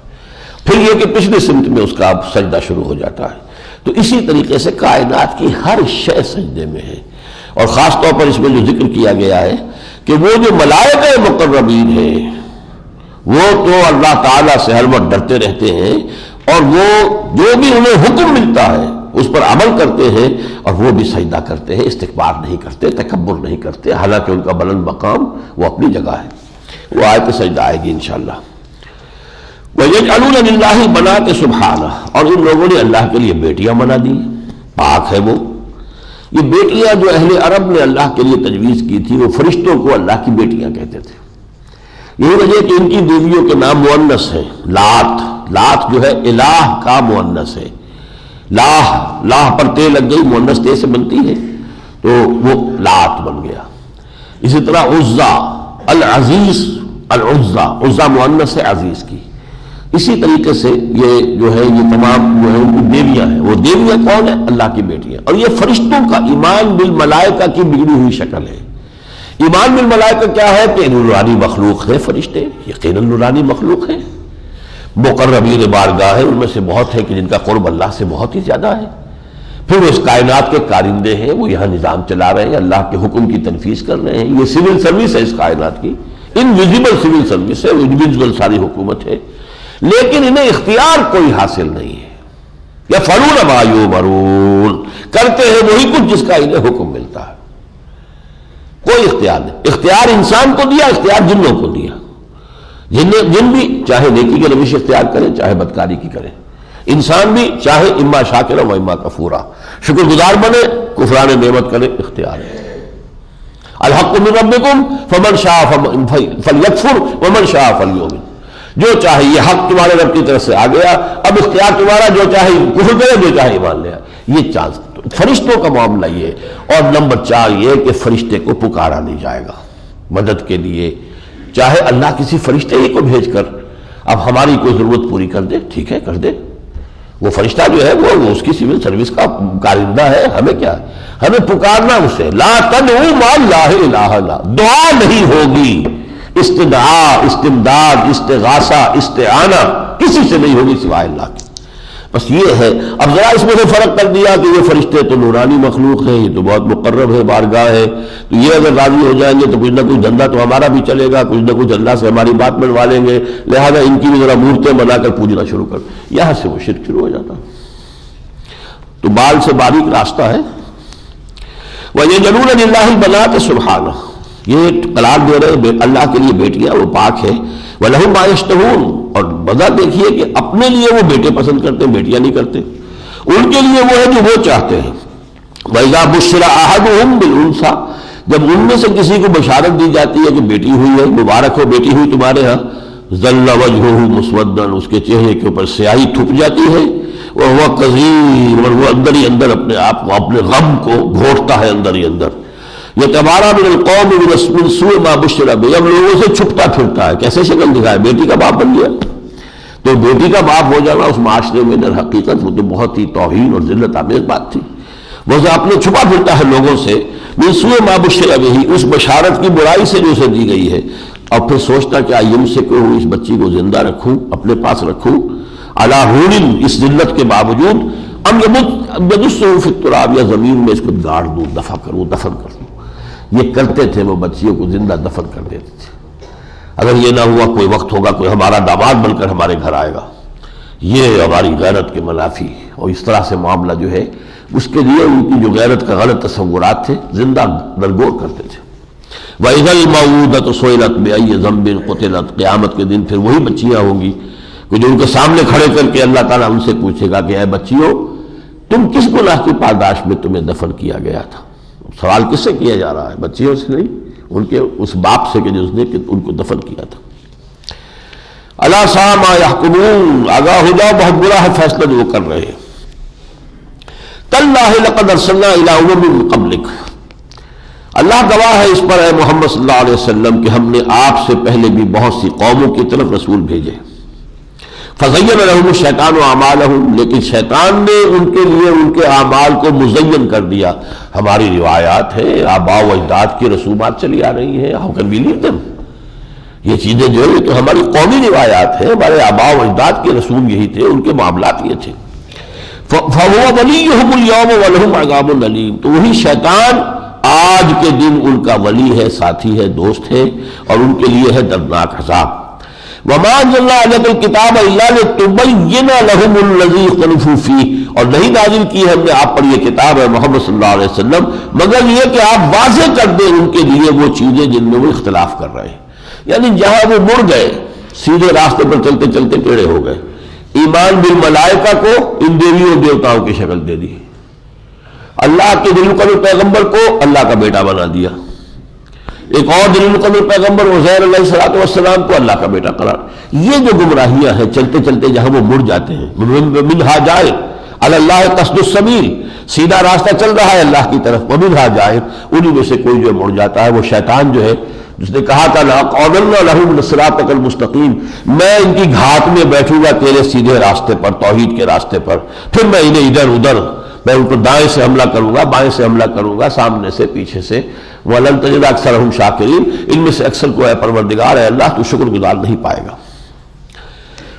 پھر یہ کہ پچھلی سمت میں اس کا اب سجدہ شروع ہو جاتا ہے۔ تو اسی طریقے سے کائنات کی ہر شے سجدے میں ہے، اور خاص طور پر اس میں جو ذکر کیا گیا ہے کہ وہ جو ملائکہ مقربین ہیں وہ تو اللہ تعالیٰ سے ہر وقت ڈرتے رہتے ہیں، اور وہ جو بھی انہیں حکم ملتا ہے اس پر عمل کرتے ہیں، اور وہ بھی سجدہ کرتے ہیں، استکبار نہیں کرتے، تکبر نہیں کرتے، حالانکہ ان کا بلند مقام وہ اپنی جگہ ہے۔ وہ آیت سجدہ آئے گی انشاءاللہ۔ وَيَجْعَلُونَ لِلَّهِ بَنَاتِ سُبْحَانَهُ، اور ان لوگوں نے اللہ کے لیے بیٹیاں بنا دی، پاک ہے وہ۔ یہ بیٹیاں جو اہل عرب نے اللہ کے لیے تجویز کی تھی وہ فرشتوں کو اللہ کی بیٹیاں کہتے تھے. یہی وجہ کہ ان کی بیویوں کے نام مؤنث ہیں. لات جو ہے الہ کا مؤنث ہے. لاہ پر تے لگ گئی، مؤنث تے سے بنتی ہے تو وہ لات بن گیا. اسی طرح عزا، العزیز، عزا مؤنث ہے عزیز کی. اسی طریقے سے یہ جو ہے یہ تمام جو ہے ان کی دیویاں ہیں. وہ دیویاں کون ہیں؟ اللہ کی بیٹیاں. اور یہ فرشتوں کا ایمان بالملائکہ کی بگڑی ہوئی شکل ہے. ایمان بالملائکہ کیا ہے کہ نورانی مخلوق ہے. فرشتے یقیناً نورانی مخلوق ہے، مقربین بارگاہ ہے، ان میں سے بہت ہے کہ جن کا قرب اللہ سے بہت ہی زیادہ ہے. پھر وہ اس کائنات کے کارندے ہیں، وہ یہاں نظام چلا رہے ہیں، اللہ کے حکم کی تنفیذ کر رہے ہیں. یہ سول سروس ہے اس کائنات کی، انویزیبل سول سروس ہے، انویزیبل ساری حکومت ہے، لیکن انہیں اختیار کوئی حاصل نہیں ہے. یفعلون ما یؤمرون، کرتے ہیں وہی کچھ جس کا انہیں حکم ملتا ہے. کوئی اختیار نہیں. اختیار انسان کو دیا، اختیار جنوں کو دیا. جن بھی چاہے نیکی کے روش اختیار کریں، چاہے بدکاری کی کریں. انسان بھی چاہے اما شاکرا و اما کفورا، شکر گزار بنے، کفران نعمت کرے، اختیار ہے. الحق من ربکم فمن شاء فلیکفر ومن شاء فلیؤمن. جو چاہے، یہ حق تمہارے رب کی طرف سے آ گیا، اب اختیار تمہارا، جو چاہے کفر کرے، جو چاہے ایمان لے. یہ چانس فرشتوں کا معاملہ یہ. اور نمبر 4 یہ کہ فرشتے کو پکارا نہیں جائے گا مدد کے لیے. چاہے اللہ کسی فرشتے ہی کو بھیج کر اب ہماری کوئی ضرورت پوری کر دے، ٹھیک ہے کر دے. وہ فرشتہ جو ہے وہ اس کی سول سروس کا کارندہ ہے. ہمیں کیا ہے؟ ہمیں پکارنا اسے. لا تدعوا مع اللہ الہ الا، دعا نہیں ہوگی، استدعاء، استمداد، استغاثہ، استعانہ کسی سے نہیں ہوگی سوائے اللہ کے. بس یہ ہے. اب ذرا اس میں سے فرق کر دیا کہ یہ فرشتے تو نورانی مخلوق ہے، یہ تو بہت مقرب ہے، بارگاہ ہے، تو یہ اگر راضی ہو جائیں گے تو کچھ نہ کچھ دھندا تو ہمارا بھی چلے گا، کچھ نہ کچھ اللہ سے ہماری بات بنوا لیں گے، لہذا ان کی بھی ذرا مورتیں بنا کر پوجنا شروع کر. یہاں سے وہ شرک شروع ہو جاتا. تو بال سے باریک راستہ ہے. وَيَجْعَلُونَ لِلَّهِ الْبَنَاتِ سُبْحَانَهُ، یہ قرار دے رہے اللہ کے لیے بیٹیاں، وہ پاک ہے. وَلَهُم مَا يَشْتَهُونَ، اور وجہ دیکھیے کہ اپنے لیے وہ بیٹے پسند کرتے ہیں، بیٹیاں نہیں کرتے. ان کے لیے وہ ہے جو وہ چاہتے ہیں. وَإِذَا بُشِّرَ أَحَدُهُم بِالْأُنثىٰ، جب ان میں سے کسی کو بشارت دی جاتی ہے کہ بیٹی ہوئی ہے، مبارک ہو بیٹی ہوئی تمہارے ہاں، ظَلَّ وَجْهُهُ مُسْوَدًّا، اس کے چہرے کے اوپر سیاہی تھپ جاتی ہے. وَهُوَ كَظِيمٌ، اور وہ اندر ہی اندر اپنے آپ کو، اپنے غم کو گھوٹتا ہے اندر ہی اندر. يَتَوَارَىٰ مِنَ الْقَوْمِ مِنْ سُوءِ مَا بُشِّرَ بِهِ، اب لوگوں سے چھپتا پھرتا ہے. کیسے شکل دکھائے؟ بیٹی کا باپ بن گیا. تو بیٹی کا باپ ہو جانا اس معاشرے میں در حقیقت وہ تو بہت ہی توہین اور ذلت آمیز بات تھی. وہ اپنے چھپا پھرتا ہے لوگوں سے. مِنْ سُوءِ مَا بُشِّرَ بِهِ، اس بشارت کی برائی سے جو اسے دی گئی ہے. اور پھر سوچتا کہ يُمْسِكُهُ، اس بچی کو زندہ رکھوں، اپنے پاس رکھوں، عَلَىٰ هُونٍ، اس ذلت کے باوجود، ام يَدُسُّهُ فِي التُّرَابِ، یا زمین میں اس کو گاڑ دوں، دفن کروں، دفن کر دوں. یہ کرتے تھے، وہ بچیوں کو زندہ دفن کر دیتے تھے. اگر یہ نہ ہوا کوئی وقت ہوگا کوئی ہمارا داماد بن کر ہمارے گھر آئے گا، یہ ہماری غیرت کے منافی. اور اس طرح سے معاملہ جو ہے اس کے لیے ان کی جو غیرت کا غلط تصورات تھے زندہ درگور کرتے تھے. وَإِذَا الْمَوْءُودَةُ سُئِلَتْ بِأَيِّ ذَنبٍ قُتِلَتْ، قیامت کے دن پھر وہی بچیاں ہوں گی کہ جو ان کے سامنے کھڑے کر کے اللہ تعالیٰ ان سے پوچھے گا کہ اے بچیوں، تم کس گناہ کی پاداش میں تمہیں دفن کیا گیا تھا؟ سوال کس سے کیا جا رہا ہے؟ بچیوں سے نہیں، ان کے اس باپ سے کہ جس نے ان کو دفن کیا تھا. الا ساء ما يحكمون، آگاہ ہو جاؤ بہت برا ہے فیصلہ جو وہ کر رہے ہیں. تاللہ لقد ارسلنا الى امم من قبلک، اللہ گواہ ہے اس پر اے محمد صلی اللہ علیہ وسلم کہ ہم نے آپ سے پہلے بھی بہت سی قوموں کی طرف رسول بھیجے. فزین لهم الشیطان اعمالهم، لیکن شیطان نے ان کے لیے ان کے اعمال کو مزین کر دیا. ہماری روایات ہیں، آباء و اجداد کی رسومات چلی آ رہی ہیں، how can we leave them؟ یہ چیزیں جو ہے تو ہماری قومی روایات ہیں، ہمارے آباء و اجداد کے رسوم یہی تھے، ان کے معاملات یہ تھے. فهو وليهم اليوم ولهم عذاب الیم، تو وہی شیطان آج کے دن ان کا ولی ہے، ساتھی ہے، دوست ہے، اور ان کے لیے ہے دردناک عذاب. وما انزلنا عليك الكتاب الا لتبين لهم الذي اختلفوا فيه، اور نہیں نازل کی ہم نے آپ پر یہ کتاب ہے محمد صلی اللہ علیہ وسلم مگر یہ کہ آپ واضح کر دیں ان کے لیے وہ چیزیں جن میں وہ اختلاف کر رہے ہیں. یعنی جہاں وہ مڑ گئے، سیدھے راستے پر چلتے چلتے ٹیڑھے ہو گئے. ایمان بالملائکہ کو ان دیویوں دیوتاؤں کی شکل دے دی، اللہ کے دل القدر پیغمبر کو اللہ کا بیٹا بنا دیا، ایک اور دل القدر پیغمبر عزیر علیہ الصلوۃ والسلام کو اللہ کا بیٹا قرار۔ یہ جو گمراہیاں ہیں چلتے چلتے جہاں وہ مڑ جاتے ہیں، منہا جائے اللہ قصد السبیل، سیدھا راستہ چل رہا ہے اللہ کی طرف، ومنہا جائے، انہی میں سے کوئی جو مڑ جاتا ہے وہ شیطان جو ہے جس نے کہا تھا لَأَقْعُدَنَّ لَهُمْ صِرَاطَكَ الْمُسْتَقِيمَ، میں ان کی گھات میں بیٹھوں گا تیرے سیدھے راستے پر، توحید کے راستے پر، پھر میں انہیں ادھر ادھر، میں ان کو دائیں سے حملہ کروں گا، بائیں سے حملہ کروں گا، سامنے سے پیچھے سے، وَلَن تَجِدَ أَكْثَرَهُمْ شَاكِرِينَ، ان میں سے اکثر کو اے پروردگار اے اللہ تو شکر گزار نہیں پائے گا۔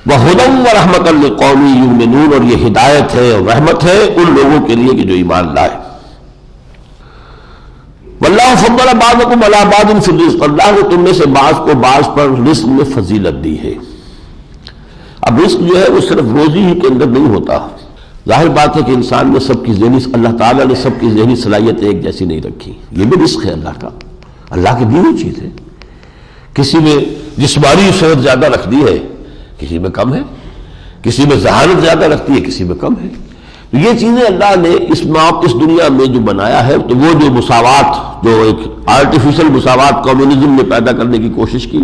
وَهُدًى وَرَحْمَةً لِقَوْمٍ يُؤْمِنُونَ، اور یہ ہدایت ہے اور رحمت ہے ان لوگوں کے لیے کہ جو ایمان لائے۔ وَاللَّهُ فَضَّلَ بَعْضَكُمْ عَلَىٰ بَعْضٍ فِي الرِّزْقِ، اللہ نے تم میں سے بعض کو بعض پر رزق میں فضیلت دی ہے۔ اب رزق جو ہے وہ صرف روزی ہی کے اندر نہیں ہوتا، ظاہر بات ہے کہ انسان نے سب کی ذہنی، اللہ تعالیٰ نے سب کی ذہنی صلاحیتیں ایک جیسی نہیں رکھی، یہ بھی رزق ہے اللہ کا، اللہ کی دی ہوئی چیز ہے۔ کسی میں جسمانی صحت زیادہ رکھ دی ہے، کسی میں کم ہے، کسی میں ذہانت زیادہ رکھتی ہے، کسی میں کم ہے۔ تو یہ چیزیں اللہ نے اس دنیا میں جو بنایا ہے، تو وہ جو مساوات، جو ایک آرٹیفیشل مساوات کمیونزم نے پیدا کرنے کی کوشش کی،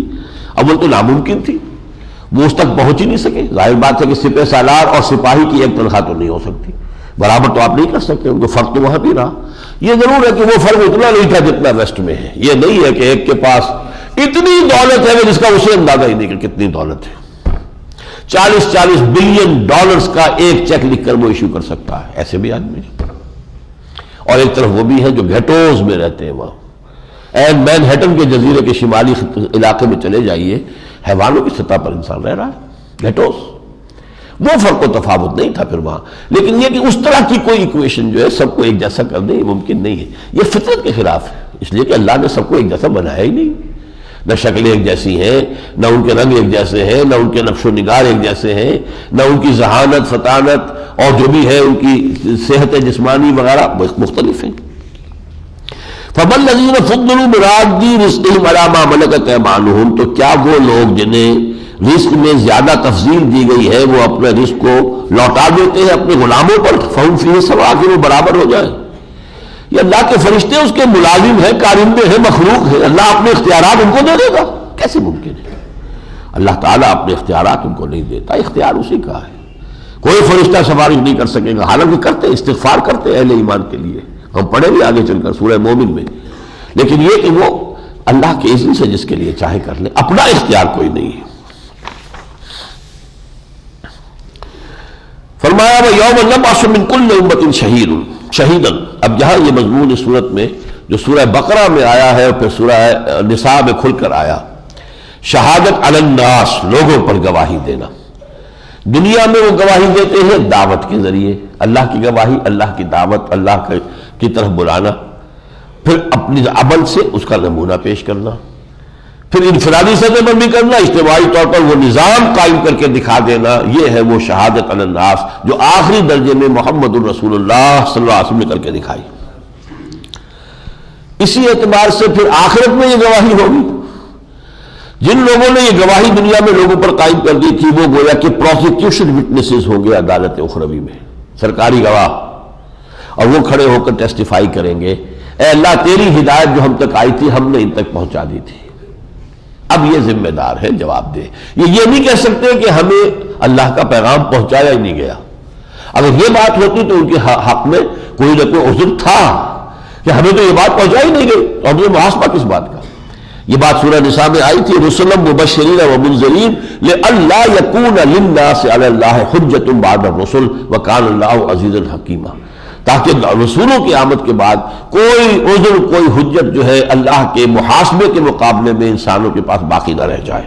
اول تو ناممکن تھی، وہ اس تک پہنچ ہی نہیں سکے۔ ظاہر بات ہے کہ سپہ سالار اور سپاہی کی ایک تنخواہ تو نہیں ہو سکتی، برابر تو آپ نہیں کر سکتے، ان کو فرق تو وہاں بھی رہا۔ یہ ضرور ہے کہ وہ فرق اتنا نہیں تھا جتنا ویسٹ میں ہے، یہ نہیں ہے کہ ایک کے پاس اتنی دولت ہے جس کا اسے اندازہ ہی نہیں کہ کتنی دولت ہے، 40 بلین ڈالرز کا ایک چیک لکھ کر وہ ایشو کر سکتا ہے، ایسے بھی آدمی۔ اور ایک طرف وہ بھی ہے جو گھیٹوز میں رہتے ہیں، وہاں مین ہیٹن کے جزیرے کے شمالی علاقے میں چلے جائیے، حیوانوں کی سطح پر انسان رہ رہا ہے، گھیٹوز، وہ فرق و تفاوت نہیں تھا پھر وہاں۔ لیکن یہ کہ اس طرح کی کوئی ایکویشن جو ہے سب کو ایک جیسا کر دے، یہ ممکن نہیں ہے، یہ فطرت کے خلاف ہے، اس لیے کہ اللہ نے سب کو ایک جیسا بنایا ہی نہیں، نہ شکلیں ایک جیسی ہیں، نہ ان کے رنگ ایک جیسے ہیں، نہ ان کے نقش و نگار ایک جیسے ہیں، نہ ان کی ذہانت، فطانت اور جو بھی ہے ان کی صحت جسمانی وغیرہ مختلف ہیں۔ فَمَا الَّذِينَ فُضِّلُوا بِرَادِّ رِزْقِهِمْ عَلَىٰ مَا مَلَكَتْ أَيْمَانُهُمْ، تو کیا وہ لوگ جنہیں رزق میں زیادہ تفضیل دی گئی ہے وہ اپنے رزق کو لوٹا دیتے ہیں اپنے غلاموں پر، فَهُمْ فِيهِ سَوَاءٌ، کہ وہ برابر ہو جائیں۔ یہ اللہ کے فرشتے اس کے ملازم ہیں، کارندے ہیں، مخلوق ہیں، اللہ اپنے اختیارات ان کو دے دے گا؟ کیسے ممکن ہے؟ اللہ تعالیٰ اپنے اختیارات ان کو نہیں دیتا، اختیار اسی کا ہے، کوئی فرشتہ سفارش نہیں کر سکے گا، حالانکہ کرتے، استغفار کرتے اہل ایمان کے لیے، ہم پڑھیں گے آگے چل کر سورہ مومن میں، لیکن یہ کہ وہ اللہ کے اذن سے جس کے لیے چاہے کر لے، اپنا اختیار کوئی نہیں ہے۔ فرمایا وَيَوْمَ نَبْعَثُ مِنْ كُلِّ أُمَّةٍ شَهِيدًا، اب جہاں یہ مضمون اس صورت میں جو سورہ بقرہ میں آیا ہے اور پھر سورہ نساء میں کھل کر آیا، شہادت علی الناس، لوگوں پر گواہی دینا۔ دنیا میں وہ گواہی دیتے ہیں دعوت کے ذریعے، اللہ کی گواہی، اللہ کی دعوت، اللہ کی طرف بلانا، پھر اپنی عمل سے اس کا نمونہ پیش کرنا، پھر انفرادی سطح پر بھی کرنا، اجتماعی طور پر وہ نظام قائم کر کے دکھا دینا، یہ ہے وہ شہادت علی الناس جو آخری درجے میں محمد الرسول اللہ صلی اللہ علیہ وسلم نے کر کے دکھائی۔ اسی اعتبار سے پھر آخرت میں یہ گواہی ہوگی، جن لوگوں نے یہ گواہی دنیا میں لوگوں پر قائم کر دی تھی وہ گویا کہ پروسیکیوشن وٹنسز ہوں گے عدالت اخروی میں، سرکاری گواہ، اور وہ کھڑے ہو کر ٹیسٹیفائی کریں گے، اے اللہ تیری ہدایت جو ہم تک آئی تھی ہم نے ان تک پہنچا دی تھی، اب یہ ذمہ دار ہے جواب دے۔ یہ نہیں کہہ سکتے کہ ہمیں اللہ کا پیغام پہنچایا ہی نہیں گیا، اگر یہ بات ہوتی تو ان کے حق میں کوئی نہ کوئی عذر تھا کہ ہمیں تو یہ بات پہنچائی نہیں گئی، تو ہم نے محاسبہ کس بات کا؟ یہ بات سورہ نساء میں آئی تھی، رسلا مبشرین ومنذرین لئلا یکون للناس علی اللہ حجۃ بعد الرسل وکان اللہ عزیزا حکیما، تاکہ رسولوں کی آمد کے بعد کوئی عذر، کوئی حجت جو ہے اللہ کے محاسبے کے مقابلے میں انسانوں کے پاس باقی نہ رہ جائے۔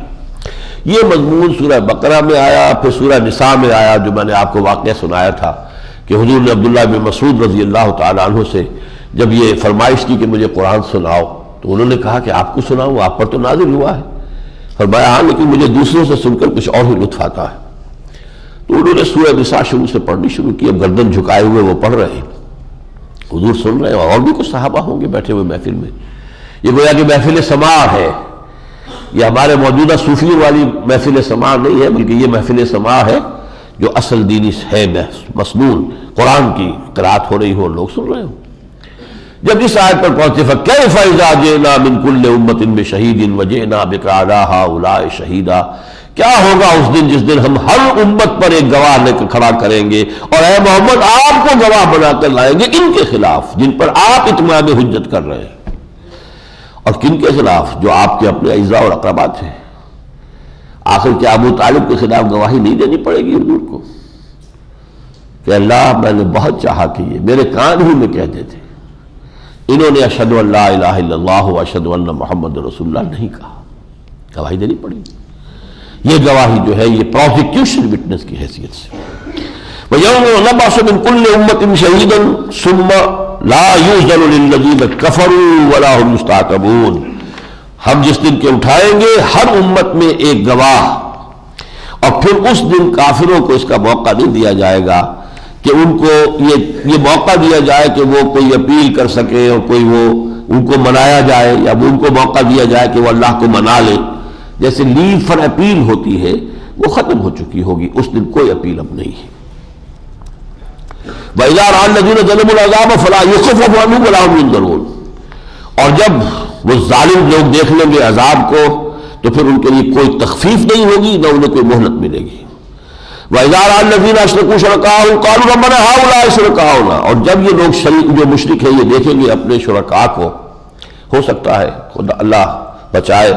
یہ مضمون سورہ بقرہ میں آیا، پھر سورہ نساء میں آیا، جو میں نے آپ کو واقعہ سنایا تھا کہ حضور نے عبداللہ بن مسعود رضی اللہ تعالیٰ عنہ سے جب یہ فرمائش کی کہ مجھے قرآن سناؤ، تو انہوں نے کہا کہ آپ کو سناؤں، آپ پر تو نازل ہوا ہے۔ فرمایا ہاں لیکن مجھے دوسروں سے سن کر کچھ اور ہی لطف آتا ہے۔ تو انہوں نے سورہ نساء شروع سے پڑھنی شروع کی، اب گردن جھکائے ہوئے وہ پڑھ رہے ہیں، حضور سن رہے ہیں، اور بھی کچھ صحابہ ہوں گے بیٹھے ہوئے محفل میں۔ یہ گویا کہ محفل سماع ہے، یہ ہمارے موجودہ صوفیوں والی محفل سماع نہیں ہے، بلکہ یہ محفل سماع ہے جو اصل دینی ہے، مسنون قرآن کی قرأت ہو رہی ہو، لوگ سن رہے ہوں۔ جب اس آیت پر پہنچے فَكَيْفَ إِذَا جِئْنَا مِن كُلِّ أُمَّةٍ بِشَهِيدٍ وَجِئْنَا بِكَ عَلَىٰ هَٰؤُلَاءِ شَهِيدًا، کیا ہوگا اس دن جس دن ہم ہر امت پر ایک گواہ لے کر کھڑا کریں گے اور اے محمد آپ کو گواہ بنا کر لائیں گے ان کے خلاف جن پر آپ اتمام حجت کر رہے ہیں، اور کن کے خلاف؟ جو آپ کے اپنے اعزاء اور اقربات ہیں۔ آخر کیا ابو طالب کے خلاف گواہی نہیں دینی پڑے گی حضور کو کہ اللہ میں نے بہت چاہا کہ یہ میرے کان ہی میں کہتے تھے، انہوں نے اشہد ان لا الہ الا اللہ و اشہد ان محمد رسول اللہ نہیں کہا، گواہی دینی پڑے گی۔ یہ گواہی جو ہے یہ پروسیکیوشن وٹنس کی حیثیت سے۔ وَيَوْمَ نَبْعَثُ مِن كُلِّ أُمَّةٍ شَهِيدًا ثُمَّ لَا يُؤْذَنُ لِلَّذِينَ كَفَرُوا وَلَا هُمْ يُسْتَعْتَبُونَ، ہم جس دن کے اٹھائیں گے ہر امت میں ایک گواہ، اور پھر اس دن کافروں کو اس کا موقع نہیں دیا جائے گا کہ ان کو یہ موقع دیا جائے کہ وہ کوئی اپیل کر سکے اور کوئی وہ ان کو منایا جائے، یا وہ ان کو موقع دیا جائے کہ وہ اللہ کو منا لے۔ جیسے لیو فار اپیل ہوتی ہے وہ ختم ہو چکی ہوگی، اس دن کوئی اپیل اب نہیں ہے۔ وَإِذَا رَأَى الَّذِينَ ظَلَمُوا الْعَذَابَ فَلَا يُخَفَّفُ عَنْهُمْ وَلَا هُمْ يُنظَرُونَ، اور جب وہ ظالم لوگ دیکھ لیں گے عذاب کو تو پھر ان کے لیے کوئی تخفیف نہیں ہوگی، نہ انہیں کوئی مہلت ملے گی۔ وَإِذَا رَأَى الَّذِينَ أَشْرَكُوا شُرَكَاءَهُمْ قَالُوا رَبَّنَا هَؤُلَاءِ شُرَكَاؤُنَا، اور جب یہ لوگ شریک جو مشرک ہیں یہ دیکھیں گے اپنے شرکاء کو، ہو سکتا ہے خدا اللہ بچائے،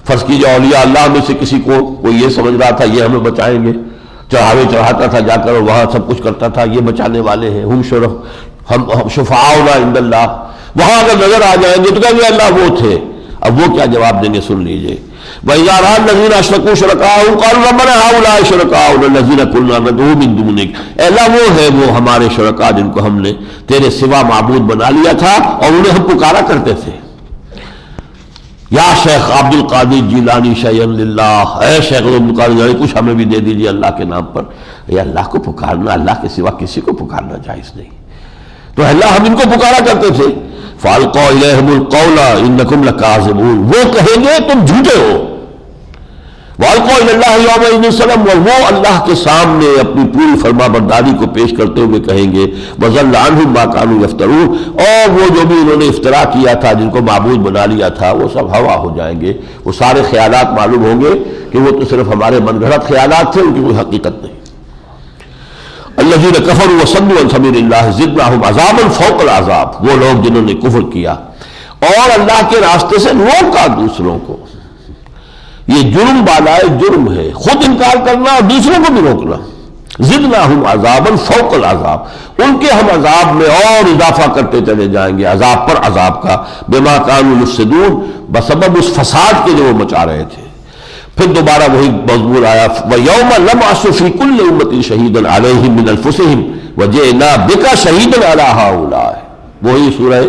فرض کیجئے اولیاء اللہ میں سے کسی کو کوئی یہ سمجھ رہا تھا یہ ہمیں بچائیں گے، چڑھاوے چڑھاتا تھا جا کر اور وہاں سب کچھ کرتا تھا، یہ بچانے والے ہیں، ہم شفعاؤنا عند اللہ، وہاں اگر نظر آ جائیں گے تو کہیں گے اللہ وہ تھے۔ اب وہ کیا جواب دیں گے سن لیجئے۔ وَإِذَا رَأَى الَّذِينَ أَشْرَكُوا شُرَكَاءَهُمْ قَالُوا رَبَّنَا هَؤُلَاءِ شُرَكَاؤُنَا الَّذِينَ كُنَّا نَدْعُو مِن دُونِكَ، اے اللہ وہ ہے وہ ہمارے شرکاء جن کو ہم نے تیرے سوا معبود بنا لیا تھا اور انہیں ہم پکارا کرتے تھے۔ یا شیخ عبد القادر جیلانی شیئن للہ، اے شیخ عبد القادر جیلانی کچھ ہمیں بھی دے دیجیے اللہ کے نام پر۔ یہ اللہ کو پکارنا، اللہ کے سوا کسی کو پکارنا جائز نہیں، تو اللہ ہم ان کو پکارا کرتے تھے۔ فَأَلْقَوْا إِلَيْهِمُ الْقَوْلَ إِنَّكُمْ لَكَاذِبُونَ، وہ کہیں گے تم جھوٹے ہو۔ وَأَلْقَوْا إِلَى اللَّهِ يَوْمَئِذٍ السَّلَامَ، اور وہ اللہ کے سامنے اپنی پوری فرما برداری کو پیش کرتے ہوئے کہیں گے وَضَلَّ عَنْهُمْ مَا كَانُوا يَفْتَرُونَ، اور وہ جو بھی انہوں نے افترا کیا تھا، جن کو معبود بنا لیا تھا، وہ سب ہوا ہو جائیں گے۔ وہ سارے خیالات معلوم ہوں گے کہ وہ تو صرف ہمارے من گھڑت خیالات تھے، ان کی کوئی حقیقت نہیں۔ الذین کفروا وصدوا عن سبیل اللہ زدناہم عذابا فوق العذاب، وہ لوگ جنہوں نے کفر کیا اور اللہ کے راستے سے روکا دوسروں کو۔ یہ جرم بالائے جرم ہے، خود انکار کرنا اور دوسروں کو بھی روکنا۔ زدناہم عذابا فوق العذاب، ان کے ہم عذاب میں اور اضافہ کرتے چلے جائیں گے، عذاب پر عذاب کا، بما کانوا یفسدون، بسبب اس فساد کے جو وہ مچا رہے تھے۔ پھر دوبارہ وہی مضمون آیا وَيَوْمَ نَبْعَثُ فِي كُلِّ أُمَّةٍ شَهِيدًا عَلَيْهِمْ مِنْ أَنفُسِهِمْ وَجِئْنَا بِكَ شَهِيدًا عَلَىٰ هَٰؤُلَاءِ، وہی سورہ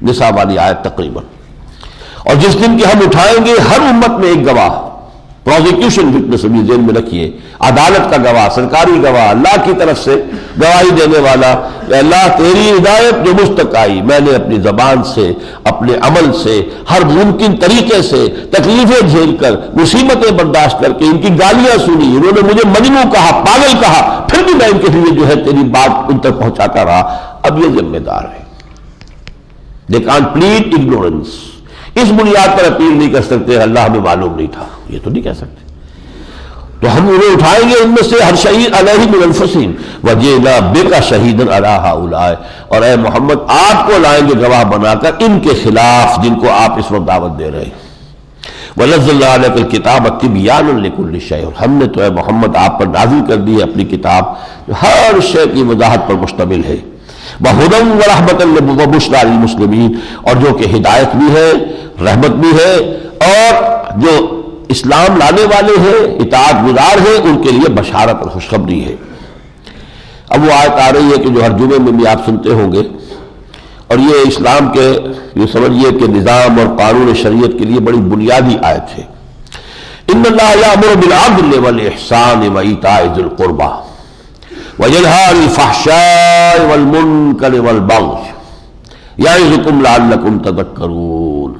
نساء والی آیت تقریباً۔ اور جس دن کہ ہم اٹھائیں گے ہر امت میں ایک گواہ، پروزیکیوشن وٹنس بھی ذہن میں رکھیے، عدالت کا گواہ، سرکاری گواہ، اللہ کی طرف سے گواہی دینے والا، اللہ تیری ہدایت جو مجھ تک آئی، میں نے اپنی زبان سے، اپنے عمل سے، ہر ممکن طریقے سے تکلیفیں جھیل کر، مصیبتیں برداشت کر کے، ان کی گالیاں سنی، انہوں نے مجھے مجنون کہا، پاگل کہا، پھر بھی میں ان کے لیے جو ہے تیری بات ان تک پہنچاتا رہا۔ اب یہ ذمہ دار ہے، دے کانٹ پلیڈ اگنورنس، اس بنیاد پر اپیل نہیں کر سکتے اللہ ہمیں معلوم نہیں تھا، یہ تو نہیں کہہ سکتے۔ تو ہم انہیں اٹھائیں گے ان میں سے ہر شہید علیہ من انفسہم وجئنا بک شہیدا علی ہؤلاء، اور اے محمد آپ کو لائیں گے گواہ بنا کر ان کے خلاف جن کو آپ اس وقت دعوت دے رہے ہیں۔ وَنَزَّلْنَا عَلَيْكَ الْكِتَابَ تِبْيَانًا لِكُلِّ شَيْءٍ، اور ہم نے تو اے محمد آپ پر نازل کر دی ہے اپنی کتاب جو ہر شے کی وضاحت پر مشتمل ہے۔ وَهُدًى وَرَحْمَةً وَبُشْرَىٰ لِلْمُسْلِمِينَ، اور جو کہ ہدایت بھی ہے، رحمت بھی ہے، اور جو اسلام لانے والے ہیں، اطاعت گزار ہیں، ان کے لیے بشارت اور خوشخبری ہے۔ اب وہ آیت آ رہی ہے کہ جو ہر جمعے میں بھی آپ سنتے ہوں گے، اور یہ اسلام کے یہ سمجھیے کہ نظام اور قانون شریعت کے لیے بڑی بنیادی آیت ہے۔ ان اللہ یامر بالعدل والاحسان وایتاء ذی القربى وینہی عن الفحشاء والمنکر والبغی یعظکم لعلکم تذکرون،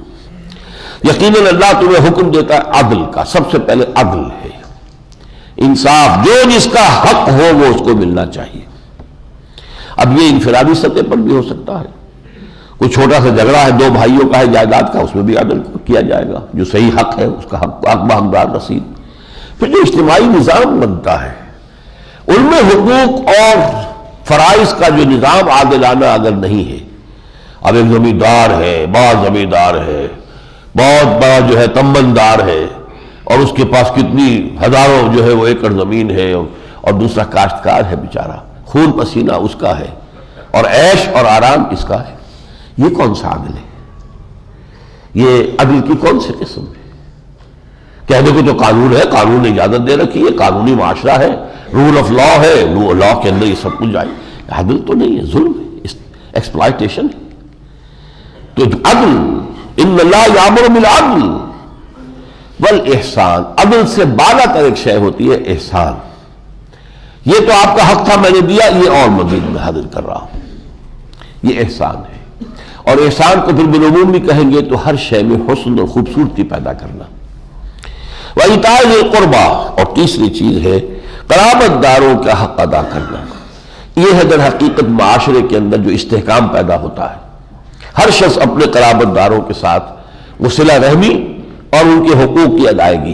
یقیناً اللہ تمہیں حکم دیتا ہے عدل کا، سب سے پہلے عدل ہے، انصاف، جو جس کا حق ہو وہ اس کو ملنا چاہیے۔ اب یہ انفرادی سطح پر بھی ہو سکتا ہے، کوئی چھوٹا سا جھگڑا ہے دو بھائیوں کا ہے جائیداد کا، اس میں بھی عدل کیا جائے گا، جو صحیح حق ہے اس کا حق حقدار رسید۔ پھر جو اجتماعی نظام بنتا ہے ان میں حقوق اور فرائض کا جو نظام عادلانہ اگر نہیں ہے، اب ایک زمیندار ہے، بڑا زمیندار ہے، بہت بڑا جو ہے تمبندار ہے، اور اس کے پاس کتنی ہزاروں جو ہے وہ ایکڑ زمین ہے، اور دوسرا کاشتکار ہے بیچارہ، خون پسینہ اس کا ہے اور عیش اور آرام اس کا ہے، یہ کون سا عدل ہے؟ یہ عدل کی کون سی قسم ہے؟ کہنے کو تو قانون ہے، قانون نے اجازت دے رکھی ہے، قانونی معاشرہ ہے، رول آف لا ہے، لا کے اندر یہ سب کچھ جائے، عدل تو نہیں ہے، ظلم ہے، ایکسپلائٹیشن ہے۔ تو عدل، ان اللہ یامر بالعدل والاحسان، عدل سے بالا تر ایک شے ہوتی ہے احسان۔ یہ تو آپ کا حق تھا میں نے دیا، یہ اور مزید میں حاضر کر رہا ہوں، یہ احسان ہے۔ اور احسان کو پھر بالعموم بھی کہیں گے تو ہر شے میں حسن اور خوبصورتی پیدا کرنا۔ وَإِيتَاءِ ذِي الْقُرْبَىٰ، اور تیسری چیز ہے قرابت داروں کا حق ادا کرنا۔ یہ ہے در حقیقت معاشرے کے اندر جو استحکام پیدا ہوتا ہے، ہر شخص اپنے قرابت داروں کے ساتھ وہ صلہ رحمی اور ان کے حقوق کی ادائیگی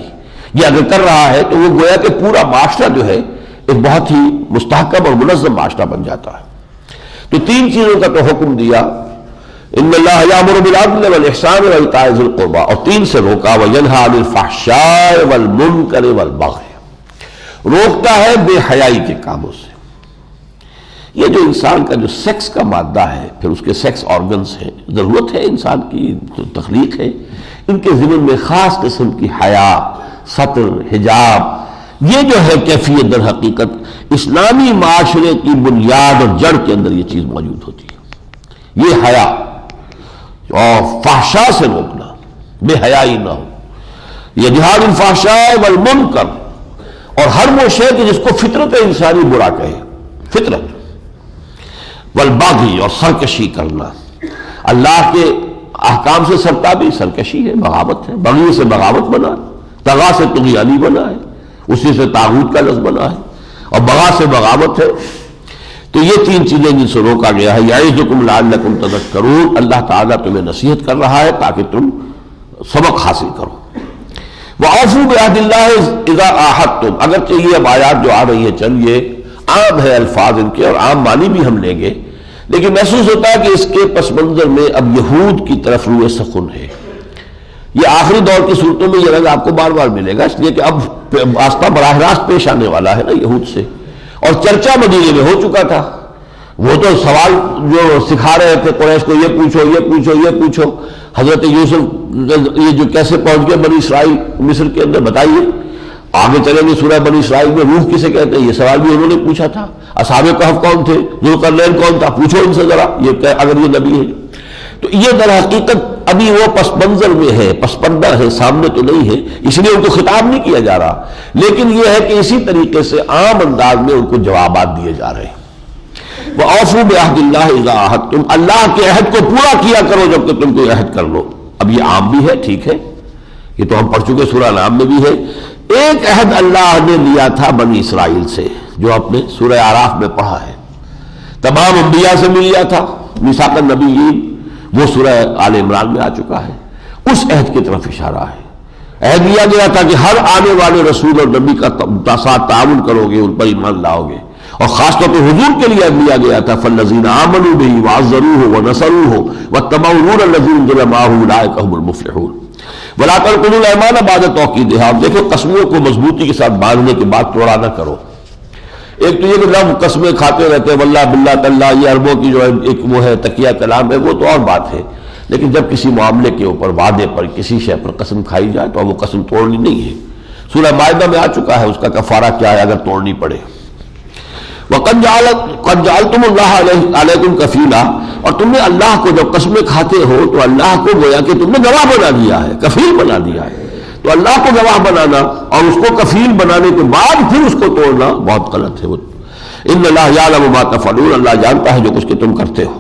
یہ اگر کر رہا ہے تو وہ گویا کہ پورا معاشرہ جو ہے ایک بہت ہی مستحکم اور منظم معاشرہ بن جاتا ہے۔ تو تین چیزوں کا تو حکم دیا، ان اللہ یامر بالعدل والاحسان وایتاء ذی القربیٰ، اور تین سے روکا، وینہی عن الفحشاء والمنکر والبغی، روکتا ہے بے حیائی کے کاموں سے۔ یہ جو انسان کا جو سیکس کا مادہ ہے، پھر اس کے سیکس آرگنز ہیں، ضرورت ہے انسان کی جو تخلیق ہے، ان کے ضمن میں خاص قسم کی حیا، ستر، حجاب، یہ جو ہے کیفیت در حقیقت اسلامی معاشرے کی بنیاد اور جڑ کے اندر یہ چیز موجود ہوتی ہے۔ یہ حیا اور فحشاء سے روکنا، بے حیائی نہ ہو، یہ جہاد الفحشاء والمنکر، اور ہر وہ شے کہ جس کو فطرت انسانی برا کہے، فطرت، والباغی، اور سرکشی کرنا، اللہ کے احکام سے سرتابی سرکشی ہے، بغاوت ہے، بغی سے بغاوت بنا ہے، طغا سے طغیانی بنا ہے، اسی سے طاغوت کا لفظ بنا ہے، اور بغا سے بغاوت ہے۔ تو یہ تین چیزیں جن سے روکا گیا ہے۔ یعظکم لعلکم تذکرون، اللہ تعالیٰ تمہیں نصیحت کر رہا ہے تاکہ تم سبق حاصل کرو۔ وَأَوْفُوا بِعَهْدِ اللَّهِ إِذَا عَاهَدتُّمْ، اگرچہ یہ اب آیات جو آ رہی ہے چل یہ عام ہے الفاظ ان کے اور عام معنی بھی ہم لیں گے، لیکن محسوس ہوتا ہے کہ اس کے پس منظر میں اب یہود کی طرف روئے سخن ہے۔ یہ آخری دور کی صورتوں میں یہ رنگ آپ کو بار بار ملے گا، اس لیے کہ اب راستہ براہ راست پیش آنے والا ہے نا یہود سے، اور چرچا مدینے میں ہو چکا تھا۔ وہ تو سوال جو سکھا رہے تھے قریش کو، یہ پوچھو یہ پوچھو یہ پوچھو، حضرت یوسف یہ جو کیسے پہنچ گئے بنی اسرائیل مصر کے اندر بتائیے، آگے چلیں گے سورہ بنی اسرائیل میں روح کسے کہتے ہیں، یہ سوال بھی انہوں نے پوچھا تھا۔ اصحاب کہف کون تھے، ذوالقرنین کون تھا، پوچھو ان سے ذرا، یہ اگر یہ نبی ہے۔ تو یہ در حقیقت ابھی وہ پس منظر میں ہے، پس پردہ ہے، سامنے تو نہیں ہے، اس لیے ان کو خطاب نہیں کیا جا رہا، لیکن یہ ہے کہ اسی طریقے سے عام انداز میں ان کو جوابات دیے جا رہے ہیں۔ وَأَوْفُوا بِعَهْدِ اللَّهِ إِذَا عَاهَدتُّمْ، اللہ کے عہد کو پورا کیا کرو جب کہ تم کوئی عہد کر لو۔ اب یہ عام بھی ہے، ٹھیک ہے، یہ تو ہم پڑھ چکے سورہ نام میں بھی ہے۔ ایک عہد اللہ نے لیا تھا بنی اسرائیل سے، جو آپ نے سورہ اعراف میں پڑھا ہے، تمام انبیاء سے مل لیا تھا، میثاق النبیین، وہ سورہ آل عمران میں آ چکا ہے۔ اس عہد کی طرف اشارہ ہے، عہد لیا گیا تھا کہ ہر آنے والے رسول اور نبی کا ساتھ تعاون کرو گے، ان پر ایمان لاؤ گے، اور خاص طور پہ حضور کے لیے لیا گیا تھا فالذین آمنوا بہ وعزروہ ونصروہ واتبعوا النور الذی انزل معہ اولئک هم المفلحون ولا تنقضوا الایمان بعد توکیدہا۔ دیکھو قسموں کو مضبوطی کے ساتھ باندھنے کے بعد توڑا نہ کرو۔ ایک تو یہ کہ لفظ قسمیں کھاتے رہتے ہیں، واللہ باللہ تاللہ، یہ عربوں کی جو ایک وہ ہے تکیہ کلام ہے، وہ تو اور بات ہے، لیکن جب کسی معاملے کے اوپر، وعدے پر، کسی شے پر قسم کھائی جائے تو وہ قسم توڑنی نہیں ہے۔ سورہ مائدہ میں آ چکا ہے اس کا کفارہ کیا ہے اگر توڑنی پڑے۔ وَقَدْ جَعَلْتُمُ اللَّهَ عَلَيْكُمْ كَفِيلًا، اور تم نے اللہ کو جب قسمیں کھاتے ہو تو اللہ کو گویا کہ تم نے گواہ بنا دیا ہے، کفیل بنا دیا ہے۔ تو اللہ کو گواہ بنانا اور اس کو کفیل بنانے کے بعد پھر اس کو توڑنا بہت غلط ہے۔ ان اللہ یعلم ما تفعلون، اللہ جانتا ہے جو کچھ کہ تم کرتے ہو۔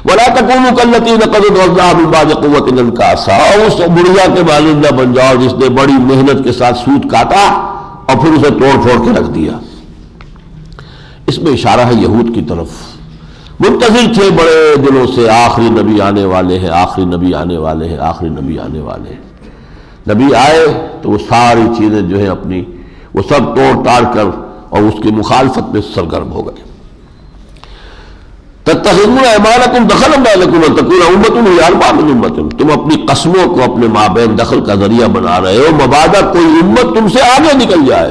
ولا تکونوا کالتی نقضت غزلها من بعد قوة انکاسا، اور اس بڑھیا کے مانند نہ بن جاؤ جس نے بڑی محنت کے ساتھ سوت کاٹا اور پھر اسے توڑ پھوڑ کے رکھ دیا۔ اس میں اشارہ ہے یہود کی طرف، منتظر تھے بڑے دنوں سے، آخری نبی آنے والے ہیں، آخری نبی آنے والے ہیں، آخری نبی آنے والے ہیں۔ نبی آئے تو وہ ساری چیزیں جو ہیں اپنی وہ سب توڑ تاڑ کر اور اس کی مخالفت میں سرگرم ہو گئے۔ تتخذون ایمانکم دخلا بینکم ان تکون امۃ ہی اربا من امۃ، تم اپنی قسموں کو اپنے مابین دخل کا ذریعہ بنا رہے ہو، مبادا کوئی امت تم سے آگے نکل جائے۔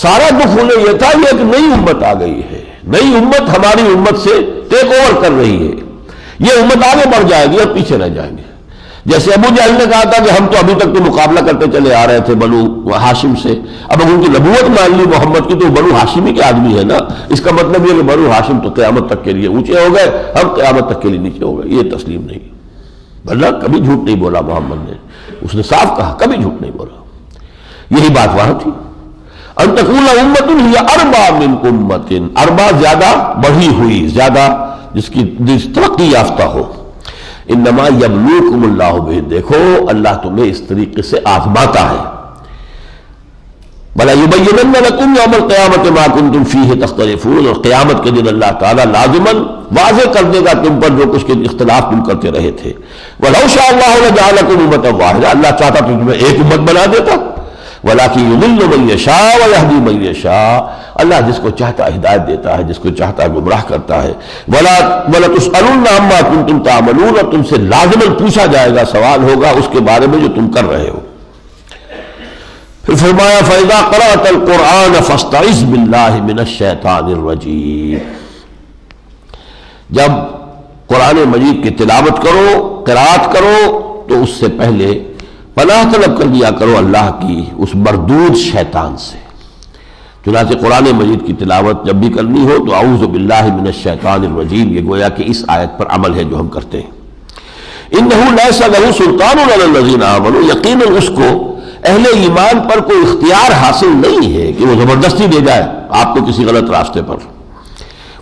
سارا دکھ انہیں یہ تھا یہ ایک نئی امت آ گئی ہے، نئی امت ہماری امت سے ٹیک اوور کر رہی ہے، یہ امت آگے بڑھ جائے گی اور پیچھے رہ جائیں گے۔ جیسے ابو جہل نے کہا تھا کہ ہم تو ابھی تک تو مقابلہ کرتے چلے آ رہے تھے بنو ہاشم سے، اب ان کی نبوت مان لی محمد کی تو بنو ہاشمی کے آدمی ہے نا، اس کا مطلب یہ کہ بنو ہاشم تو قیامت تک کے لیے اونچے ہو گئے، ہم قیامت تک کے لیے نیچے ہو گئے۔ یہ تسلیم نہیں، ورنہ کبھی جھوٹ نہیں بولا محمد نے، اس نے صاف کہا کبھی جھوٹ نہیں بولا۔ یہی بات وہاں تھی، ان تکون امۃ ہی اربا من امۃ، اربا زیادہ بڑھی ہوئی، زیادہ جس ترقی یافتہ ہو۔ انما یبلوکم اللہ بہ، دیکھو اللہ تمہیں اس طریقے سے آزماتا ہے۔ ولا یبینن لکم یوم القیامۃ ما کنتم فیہ تختلفون، اور قیامت کے دن اللہ تعالیٰ لازماً واضح کر دے گا تم پر جو کچھ کے اختلاف تم کرتے رہے تھے۔ ولو شاء اللہ لجعلکم امۃ واحدہ، اللہ چاہتا تو تمہیں ایک امت بنا دیتا۔ ولکن یضل من یشاء ویہدی من یشاء، اللہ جس کو چاہتا ہدایت دیتا ہے، جس کو چاہتا گمراہ کرتا ہے۔ وَلَتُسْأَلُنَّ عَمَّا كُنتُمْ تَعْمَلُونَ، اور تم سے لازماً پوچھا جائے گا، سوال ہوگا اس کے بارے میں جو تم کر رہے ہو۔ پھر فرمایا فَإِذَا قَرَأْتَ الْقُرْآنَ فَاسْتَعِذْ بِاللَّهِ مِنَ الشَّيْطَانِ الرَّجِيمِ، جب قرآن مجید کی تلاوت کرو، قرات کرو، تو اس سے پہلے پناہ طلب کر لیا کرو اللہ کی اس مردود شیطان سے۔ چنانچہ قرآن مجید کی تلاوت جب بھی کرنی ہو تو اعوذ باللہ من الشیطان الرجیم، یہ گویا کہ اس آیت پر عمل ہے جو ہم کرتے ہیں۔ انہ لیس لہ سلطان علی الذین آمنوا، یقیناً اس کو اہل ایمان پر کوئی اختیار حاصل نہیں ہے کہ وہ زبردستی دے جائے آپ کو کسی غلط راستے پر۔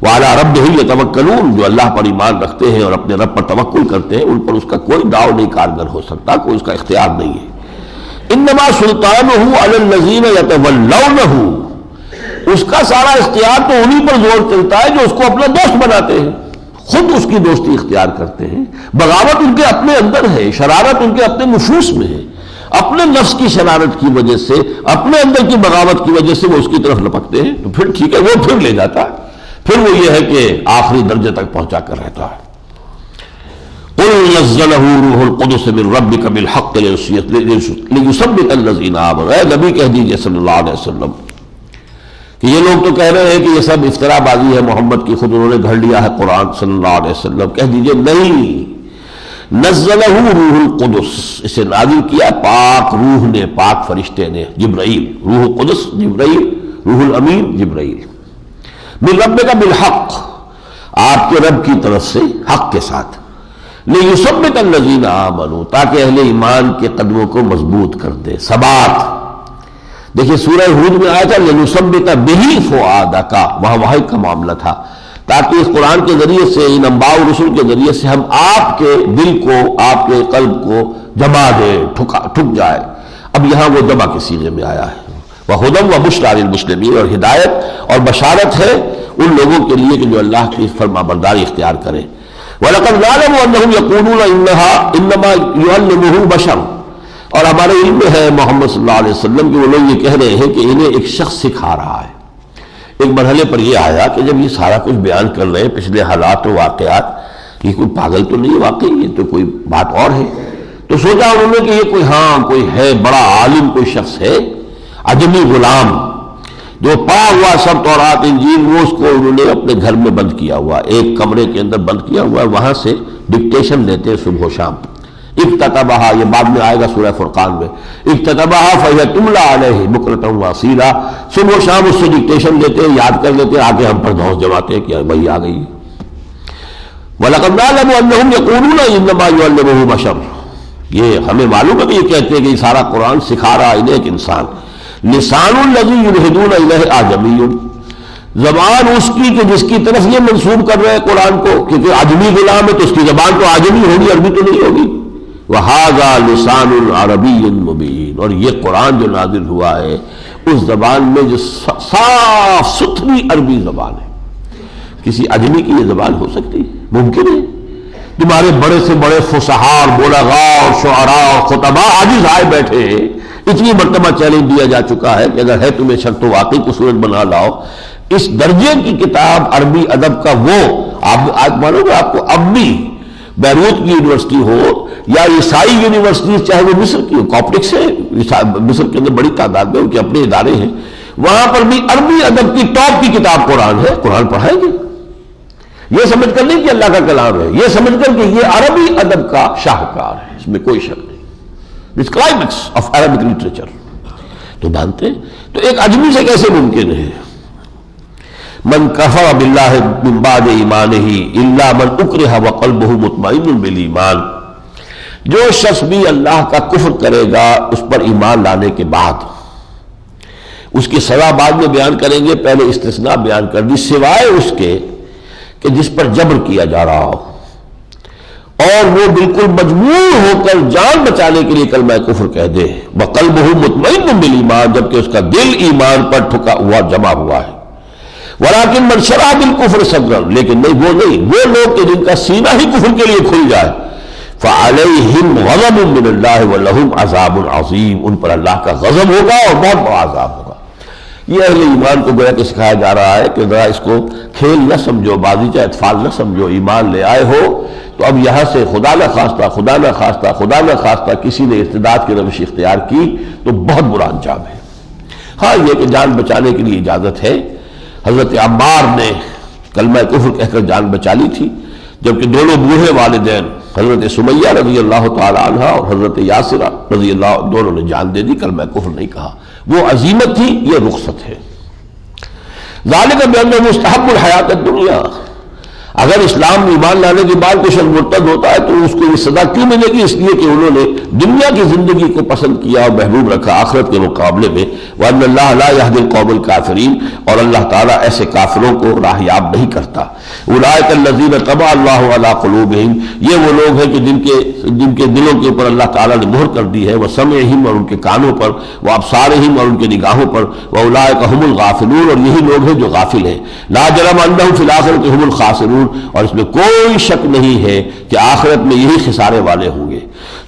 وعلی ربہ یتوکلون، جو اللہ پر ایمان رکھتے ہیں اور اپنے رب پر توکل کرتے ہیں ان پر اس کا کوئی داؤ نہیں کارگر ہو سکتا، کوئی اس کا اختیار نہیں ہے۔ انما سلطانہ علی الذین یتولونہ، اس کا سارا اختیار تو انہی پر زور چلتا ہے جو اس کو اپنا دوست بناتے ہیں، خود اس کی دوستی اختیار کرتے ہیں۔ بغاوت ان کے اپنے اندر ہے، شرارت ان کے اپنے نفوس میں ہے، اپنے نفس کی شرارت کی وجہ سے، اپنے اندر کی بغاوت کی وجہ سے وہ اس کی طرف لپکتے ہیں، تو پھر ٹھیک ہے وہ پھر لے جاتا ہے، پھر وہ یہ ہے کہ آخری درجے تک پہنچا کر رہتا ہے۔ قل نزلہ روح القدس من ربک بالحق لیثبت الذین آمنوا، اے نبی کہہ دیجئے صلی اللہ علیہ وسلم کہ یہ لوگ تو کہہ رہے ہیں کہ یہ سب افترا بازی ہے محمد کی، خود انہوں نے گھڑ لیا ہے قرآن صلی اللہ علیہ وسلم، کہہ دیجئے نہیں، نزلہ روح القدس، اسے نازل کیا پاک روح نے، پاک فرشتے نے، جبرائیل، روح القدس جبرائیل، روح الامین جبرائیل، من ربک بالحق، آپ کے رب کی طرف سے حق کے ساتھ، لیثبت الذین آمنوا، تاکہ اہل ایمان کے قدموں کو مضبوط کر دے، ثبات۔ دیکھیے سورہ ہود میں آیا تھا لنثبت بہ فؤادک، وہاں وحی کا معاملہ تھا، تاکہ اس قرآن کے ذریعے سے، ان انباء و رسول کے ذریعے سے ہم آپ کے دل کو، آپ کے قلب کو جما دے، ٹھک جائے۔ اب یہاں وہ جمع کے صیغے میں آیا ہے، وَہُدًى وَبُشْرىٰ لِلْمُسْلِمِينَ، اور ہدایت اور بشارت ہے ان لوگوں کے لیے کہ جو اللہ کی فرما برداری اختیار کریں۔ وَلَقَدْ نَعْلَمُ أَنَّهُمْ يَقُولُونَ إِنَّمَا يُعَلِّمُهُ بشر، اور ہمارے علم میں ہے محمد صلی اللہ علیہ وسلم کہ وہ لوگ یہ کہہ رہے ہیں کہ انہیں ایک شخص سکھا رہا ہے۔ ایک مرحلے پر یہ آیا کہ جب یہ سارا کچھ بیان کر رہے ہیں پچھلے حالات و واقعات، یہ کوئی پاگل تو نہیں ہے واقعی، یہ تو کوئی بات اور ہے، تو سوچا انہوں نے کہ یہ کوئی ہے بڑا عالم، کوئی شخص ہے عجمی غلام جو پڑا ہوا سب تورات انجیل، وہ اس کو انہوں نے اپنے گھر میں بند کیا ہوا، ایک کمرے کے اندر بند کیا ہوا، وہاں سے ڈکٹیشن لیتے ہیں صبح و شام۔ اکتتبہا، یہ بعد میں آئے گا سورہ فرقان میں، اکتتبہا فہی تملی علیہ بکرۃ واصیلا، صبح و شام اس سے ڈکٹیشن لیتے ہیں، یاد کر لیتے ہیں، آگے ہم پر دھوس جماتے ہیں کہ وہی آ گئی۔ وَلَقَدْ نَعْلَمُ أَنَّهُمْ يَقُولُونَ إِنَّمَا يُعَلِّمُهُ بشر، یہ ہمیں معلوم ہے کہ یہ کہتے ہیں کہ یہ سارا قرآن سکھا رہا انہیں ایک انسان۔ لسان الذی یلحدون الیہ اعجمی، زبان اس کی کہ جس کی طرف یہ منسوب کر رہے ہیں قرآن کو، کیونکہ عجمی غلام ہے تو اس کی زبان تو عجمی ہوگی، عربی تو نہیں ہوگی۔ وَهَذَا لِسَانٌ عَرَبِيٌّ مُبِينٌ، اور یہ قرآن جو نازل ہوا ہے اس زبان میں جو صاف ستھری عربی زبان ہے، کسی اجمی کی یہ زبان ہو سکتی ہے؟ ممکن ہے؟ تمہارے بڑے سے بڑے فصحاء بلغاء اور شعراء اور خطباء عاجز آئے بیٹھے ہیں، اتنی مرتبہ چیلنج دیا جا چکا ہے کہ اگر ہے تمہیں شرط و واقعی کو صورت بنا لاؤ۔ اس درجے کی کتاب عربی ادب کا وہ آپ مانو گے آپ کو اب بھی بیروت کی یونیورسٹی ہو یا عیسائی یونیورسٹی چاہے وہ مصر کی ہو، کاپٹکس ہے مصر کے اندر بڑی تعداد میں ان کے اپنے ادارے ہیں، وہاں پر بھی عربی ادب کی ٹاپ کی کتاب قرآن ہے، قرآن پڑھائیں گے یہ سمجھ کر نہیں کہ اللہ کا کلام ہے، یہ سمجھ کر کہ یہ عربی ادب کا شاہکار ہے، اس میں کوئی شک نہیں، دس کلائمیکس آف عربک لٹریچر۔ تو مانتے تو ایک اجمی سے کیسے ممکن ہے؟ من کفر باللہ من بعد ایمانہ الا من اکرہ وقلبہ مطمئن بالایمان، جو شخص بھی اللہ کا کفر کرے گا اس پر ایمان لانے کے بعد، اس کی سزا بعد میں بیان کریں گے، پہلے استثناء بیان کر دی، سوائے اس کے کہ جس پر جبر کیا جا رہا ہو اور وہ بالکل مجبور ہو کر جان بچانے کے لیے کلمہ کفر کہہ دے، وقلبہ مطمئن بالایمان، جبکہ اس کا دل ایمان پر ٹھکا ہوا جمع ہوا ہے، ولیکن من شرح بالکفر صدرا، لیکن نہیں وہ لوگ کہ جن کا سینہ ہی کفر کے لیے کھل جائے، فعلیہم غضب من اللہ ولہم عذاب عظیم، ان پر اللہ کا غضب ہوگا اور بہت بڑا عذاب ہوگا۔ یہ اہل ایمان کو گویا کہ سکھایا جا رہا ہے کہ ذرا اس کو کھیل نہ سمجھو، بازیچہ اطفال نہ سمجھو، ایمان لے آئے ہو تو اب یہاں سے خدا نہ خواستہ کسی نے ارتداد کی روش اختیار کی تو بہت برا انجام ہے۔ ہاں یہ کہ جان بچانے کے لیے اجازت ہے، حضرت عمار نے کلمہ کفر کہہ کر جان بچا لی تھی، جبکہ دونوں بوڑھے والدین حضرت سمیہ رضی اللہ تعالی عنہ اور حضرت یاسرہ رضی اللہ دونوں نے جان دے دی، کلمہ کفر نہیں کہا۔ وہ عزیمت تھی، یہ رخصت ہے۔ ذالک بأنہ مستحب الحیات الدنیا، اگر اسلام ایمان لانے کے بعد کوئی شخص مرتد ہوتا ہے تو اس کو یہ سزا کیوں ملے گی؟ اس لیے کہ انہوں نے دنیا کی زندگی کو پسند کیا اور محبوب رکھا آخرت کے مقابلے میں، وَأَنَّ اللَّهَ لَا يَهْدِي الْقَوْمَ الْكَافِرِينَ، اور اللہ تعالیٰ ایسے کافروں کو راہیاب نہیں کرتا۔ أُولَٰئِكَ الَّذِينَ طَبَعَ اللَّهُ عَلَىٰ قُلُوبِهِمْ، یہ وہ لوگ ہیں کہ جن کے دلوں کے اوپر اللہ تعالیٰ نے مہر کر دی ہے، وَسَمْعِهِمْ، اور ان کے کانوں پر، وَأَبْصَارِهِمْ، اور ان کے نگاہوں پر، وَأُولَٰئِكَ هُمُ الْغَافِلُونَ، اور یہی لوگ ہیں جو غافل ہیں۔ لَا جَرَمَ أَنَّهُمْ فِي الْآخِرَةِ هُمُ الْخَاسِرُونَ، اور اس میں کوئی شک نہیں ہے کہ آخرت میں یہی خسارے والے ہوں گے۔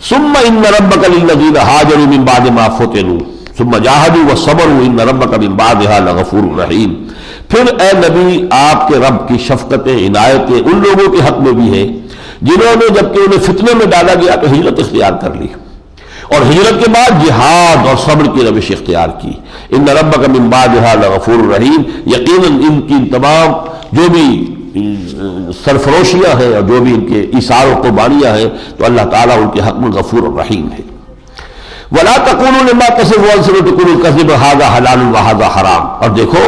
ثم ان ربک للذین ہاجروا من بعد ما فتنوا ثم جاہدوا وصبروا ان ربک من بعدها لغفور رحیم، پھر اے نبی آپ کے رب کی شفقتیں عنایتیں ان لوگوں کے حق میں بھی ہیں جنہوں نے جبکہ انہیں فتنے میں ڈالا گیا تو ہجرت اختیار کر لی اور ہجرت کے بعد جہاد اور صبر کی روش اختیار کی۔ ان ربک من بعدها لغفور رحیم، یقیناً ان کی تمام جو بھی سرفروشیاں ہیں اور جو بھی ان کے ایثار و قربانیاں ہیں تو اللہ تعالیٰ ان کے حق میں غفور الرحیم ہے۔ وَلَا تَقُولُوا لِمَا تَصِفُ أَلْسِنَتُكُمُ الْكَذِبَ هَذَا حَلَالٌ وَهَذَا حَرَامٌ، اور دیکھو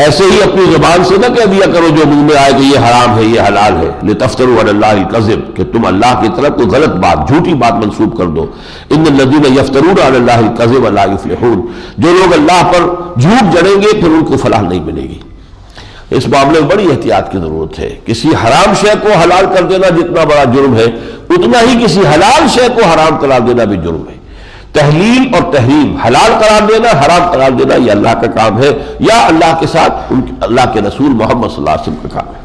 ایسے ہی اپنی زبان سے نہ کہہ دیا کرو جو منہ میں آئے کہ یہ حرام ہے یہ حلال ہے، لِتَفْتَرُوا عَلَى اللَّهِ الْكَذِبَ، کہ تم اللہ کی طرف کوئی غلط بات جھوٹی بات منسوب کر دو۔ إِنَّ الَّذِينَ يَفْتَرُونَ عَلَى اللَّهِ الْكَذِبَ لَا يُفْلِحُونَ، جو لوگ اللہ پر جھوٹ جڑیں گے پھر ان کو فلاح نہیں ملے گی۔ اس معاملے میں بڑی احتیاط کی ضرورت ہے۔ کسی حرام شے کو حلال کر دینا جتنا بڑا جرم ہے اتنا ہی کسی حلال شے کو حرام قرار دینا بھی جرم ہے۔ تحلیل اور تحریم، حلال قرار دینا حرام قرار دینا یہ اللہ کا کام ہے یا اللہ کے ساتھ اللہ کے رسول محمد صلی اللہ علیہ وسلم کا کام ہے۔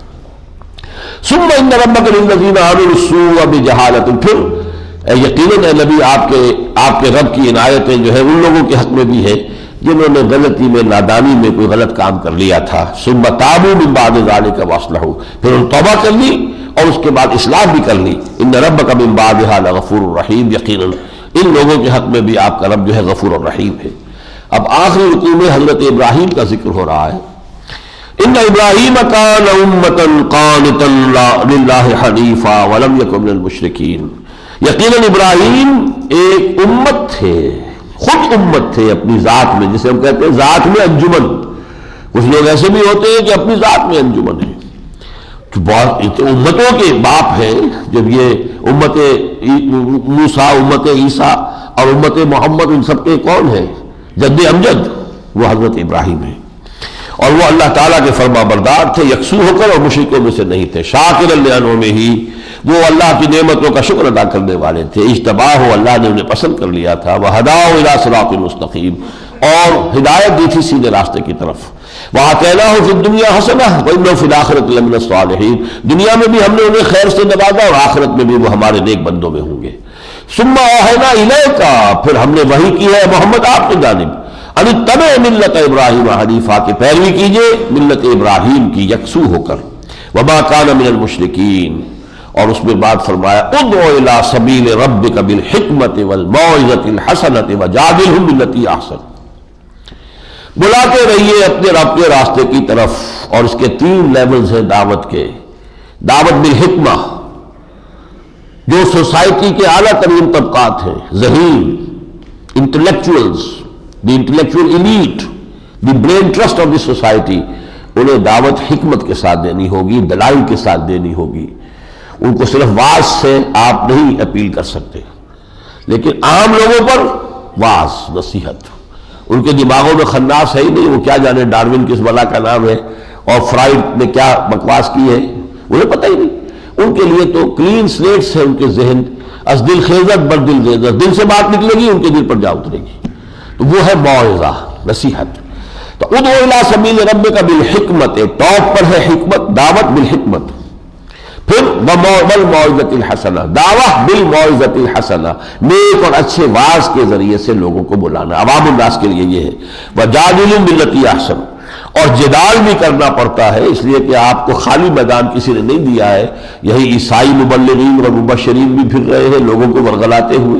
ثم ان ربک للذین عملوا السوء بجہالۃ، پھر یقیناً اے نبی آپ کے رب کی عنایتیں جو ہے ان لوگوں کے حق میں بھی ہے جنہوں نے غلطی میں نادانی میں کوئی غلط کام کر لیا تھا۔ ثم تابوا من بعد ذلک واصلحوا، پھر ان توبہ کر لی اور اس کے بعد اصلاح بھی کر لی۔ ان ربک من بعدها لغفور رحیم، یقیناً ان لوگوں کے حق میں بھی آپ کا رب جو ہے غفور الرحیم ہے۔ اب آخری رکوع میں حضرت ابراہیم کا ذکر ہو رہا ہے۔ ان ابراہیم کان امۃ قانتا للہ حنیفا ولم یکن من المشرکین، یقیناً ابراہیم ایک امت تھے، خود امت تھے اپنی ذات میں، جسے ہم کہتے ہیں ذات میں انجمن۔ کچھ لوگ ایسے بھی ہوتے ہیں کہ اپنی ذات میں انجمن ہے، بہت امتوں کے باپ ہیں۔ جب یہ امت موسیٰ، امت عیسیٰ اور امت محمد، ان سب کے کون ہیں؟ جد امجد وہ حضرت ابراہیم ہیں، اور وہ اللہ تعالیٰ کے فرما بردار تھے یکسو ہو کر، اور مشرکوں میں سے نہیں تھے۔ شاکرا لانعمہ، وہ اللہ کی نعمتوں کا شکر ادا کرنے والے تھے۔ اجتباہ، اللہ نے انہیں پسند کر لیا تھا۔ وہداہ الی صراط مستقیم، اور ہدایت دی تھی سیدھے راستے کی طرف۔ وَآتَيْنَاهُ فِي الدُّنْيَا حَسَنَةً وَإِنَّهُ فِي الْآخِرَةِ لَمِنَ الصَّالِحِينَ، دنیا میں بھی ہم نے انہیں خیر سے نوازا اور آخرت میں بھی وہ ہمارے نیک بندوں میں ہوں گے۔ ثُمَّ أَوْحَيْنَا إِلَيْكَ، پھر ہم نے وحی کی ہے محمد آپ کی جانب، ان اتبع ملت ابراہیم حنیفا، کہ پیروی کیجئے ملت ابراہیم کی یکسو ہو کر، وما کان من المشرکین، اور اس میں بات فرمایا ادع الی سبیل ربک بالحکمت والموعظۃ الحسنۃ وجادلھم باللتی احسن، بلاتے رہیے اپنے رب کے راستے کی طرف، اور اس کے 3 لیولز ہیں دعوت کے۔ دعوت بالحکمہ، جو سوسائٹی کے اعلیٰ ترین طبقات ہیں، ذہین intellectuals, the intellectual elite, the brain trust of the society, انہیں دعوت حکمت کے ساتھ دینی ہوگی، دلائل کے ساتھ دینی ہوگی۔ ان کو صرف واعظ سے آپ نہیں اپیل کر سکتے، لیکن عام لوگوں پر واعظ، نصیحت۔ ان کے دماغوں میں خناس ہے ہی نہیں، وہ کیا جانے ڈارون کس بلا کا نام ہے اور فرائڈ نے کیا بکواس کی ہے، انہیں پتہ ہی نہیں۔ ان کے لیے تو کلین سلیٹس ہے ان کے ذہن، از دل خیزت بر دل ریزت، دل سے بات نکلے گی ان کے دل پر جا اترے گی، تو وہ ہے موعظہ، نصیحت۔ تو ادعو الی سبیل ربک بالحکمت، ٹاپ پر ہے حکمت، دعوت بالحکمت۔ پھر والموعظۃ الحسنہ، دعوت بالموعظۃ الحسنہ، نیک اور اچھے واعظ کے ذریعے سے لوگوں کو بلانا، عوام الناس کے لیے یہ ہے۔ وجادلھم باللتی احسن، اور جدال بھی کرنا پڑتا ہے، اس لیے کہ آپ کو خالی میدان کسی نے نہیں دیا ہے۔ یہی عیسائی مبلغین اور مبشرین بھی پھر رہے ہیں لوگوں کو ورغلاتے ہوئے۔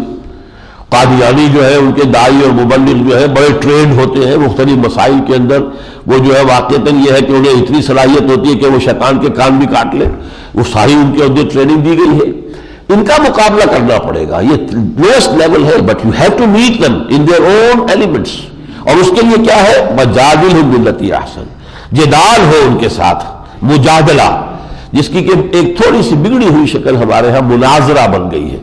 قادیانی جو ہے ان کے داعی اور مبلغ جو ہے بڑے ٹرینڈ ہوتے ہیں مختلف مسائل کے اندر، وہ جو ہے واقعتاً یہ ہے کہ انہیں اتنی صلاحیت ہوتی ہے کہ وہ شیطان کے کان بھی کاٹ لیں، وہ ساری ان کے اندر ٹریننگ دی گئی ہے۔ ان کا مقابلہ کرنا پڑے گا، یہ لوئسٹ لیول ہے، but you have to meet them in their own elements، اور اس کے لیے کیا ہے؟ وجادلھم باللتی احسن، جدال ہو ان کے ساتھ، مجادلہ، جس کی کہ ایک تھوڑی سی بگڑی ہوئی شکل ہمارے ہاں مناظرہ بن گئی ہے۔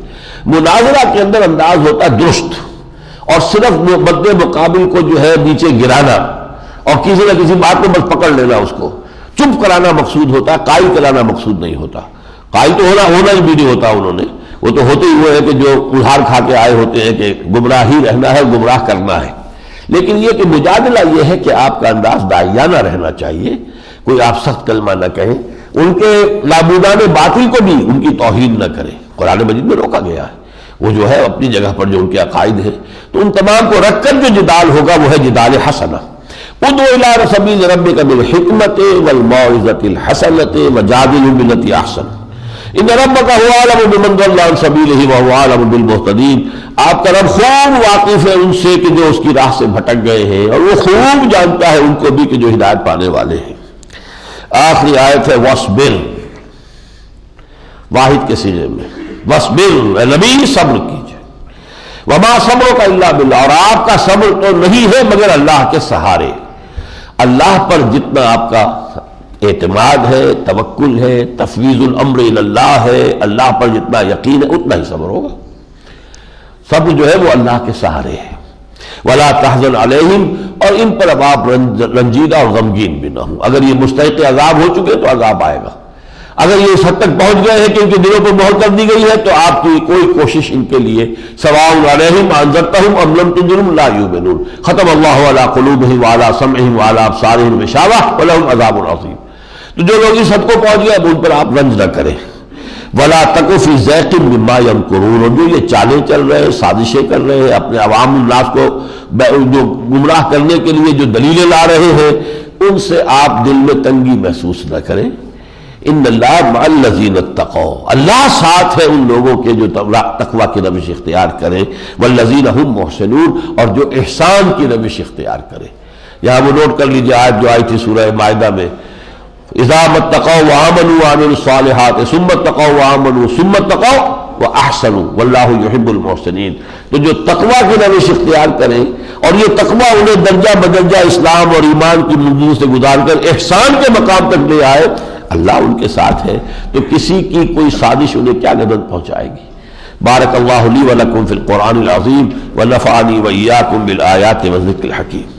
مناظرہ کے اندر انداز ہوتا ہے درست، اور صرف مد مقابل کو جو ہے نیچے گرانا اور کسی نہ کسی بات کو بس پکڑ لینا، اس کو چپ کرانا مقصود ہوتا ہے، قائل کرانا مقصود نہیں ہوتا۔ قائل تو ہونا ہی بھی نہیں ہوتا، انہوں نے وہ تو ہوتے ہی وہ ہے کہ جو ادھار کھا کے آئے ہوتے ہیں کہ گمراہ ہی رہنا ہے، گمراہ کرنا ہے۔ لیکن یہ کہ مجادلہ یہ ہے کہ آپ کا انداز داعیانہ رہنا چاہیے، کوئی آپ سخت کلمہ نہ کہیں، ان کے نابودان باطل کو بھی ان کی توہین نہ کریں، قرآن مجید میں روکا گیا ہے۔ وہ جو ہے اپنی جگہ پر جو ان کے عقائد ہیں، تو ان تمام کو رکھ کر جو جدال ہوگا وہ ہے جدال حسنہ۔ ادعو الی سبیل ربک بالحکمۃ والموعظۃ الحسنۃ وجادلھم باللتی احسن ان ربک هو اعلم بمن ضل عن سبیلہ وهو اعلم بالمہتدین، آپ کا رب خوب واقف ہے ان سے کہ جو اس کی راہ سے بھٹک گئے ہیں، اور وہ خوب جانتا ہے ان کو بھی کہ جو ہدایت پانے والے ہیں۔ آخری آیت ہے وَاصْبِرْ، واحد کے صیغے میں، وَاصْبِرْ، اے نبی صبر کیجئے، وَمَا صَبْرُكَ إِلَّا بِاللَّهِ، اور آپ کا صبر تو نہیں ہے مگر اللہ کے سہارے۔ اللہ پر جتنا آپ کا اعتماد ہے، توکل ہے، تفویض الامر الی اللہ ہے، اللہ پر جتنا یقین ہے اتنا ہی صبر ہوگا۔ صبر جو ہے وہ اللہ کے سہارے ہے۔ وَلَا تَحْزَنْ عَلَيْهِمْ، اور ان پر اب آپ رنجیدہ اور غمگین بھی نہ ہوں۔ اگر یہ مستحق عذاب ہو چکے تو عذاب آئے گا، اگر یہ اس حد تک پہنچ گئے ہیں کہ ان کے دلوں پر مہر کر دی گئی ہے تو آپ کی کوئی کوشش ان کے لیے سواء علیہم انذرتہم ام لم تنذرہم لا یؤمنون، ختم اللہ علی قلوبہم وعلی سمعہم وعلی ابصارہم غشاوہ ولہم عذاب عظیم۔ تو جو لوگ اس حد کو پہنچ گئے اب ان پر آپ رنج نہ کریں۔ وَلَا تَكُ فِي ضَيْقٍ مِّمَّا يَمْكُرُونَ، اور جو یہ چالیں چل رہے ہیں، سازشیں کر رہے ہیں، اپنے عوام الناس کو جو گمراہ کرنے کے لیے جو دلیلیں لا رہے ہیں، ان سے آپ دل میں تنگی محسوس نہ کریں۔ ان اللہ مع الذین اتقوا، اللہ ساتھ ہے ان لوگوں کے جو تقوی کی روش اختیار کریں، والذین هم محسنون، اور جو احسان کی روش اختیار کریں۔ یہاں وہ نوٹ کر لیجیے آیت جو آئی تھی سورہ مائدہ میں، اذا اتقوا وآمنوا وعملوا الصالحات ثم اتقوا وآمنوا ثم اتقوا واحسنوا واللہ یحب المحسنین۔ تو جو تقوی کی روش اختیار کریں اور یہ تقوی انہیں درجہ بدرجہ اسلام اور ایمان کی منزل سے گزار کر احسان کے مقام تک لے آئے، اللہ ان کے ساتھ ہے، تو کسی کی کوئی سازش انہیں کیا گدن پہنچائے گی۔ بارک اللہ لی ولکم فی القرآن العظیم ونفعنی وإیاکم بالآیات والذکر الحکیم۔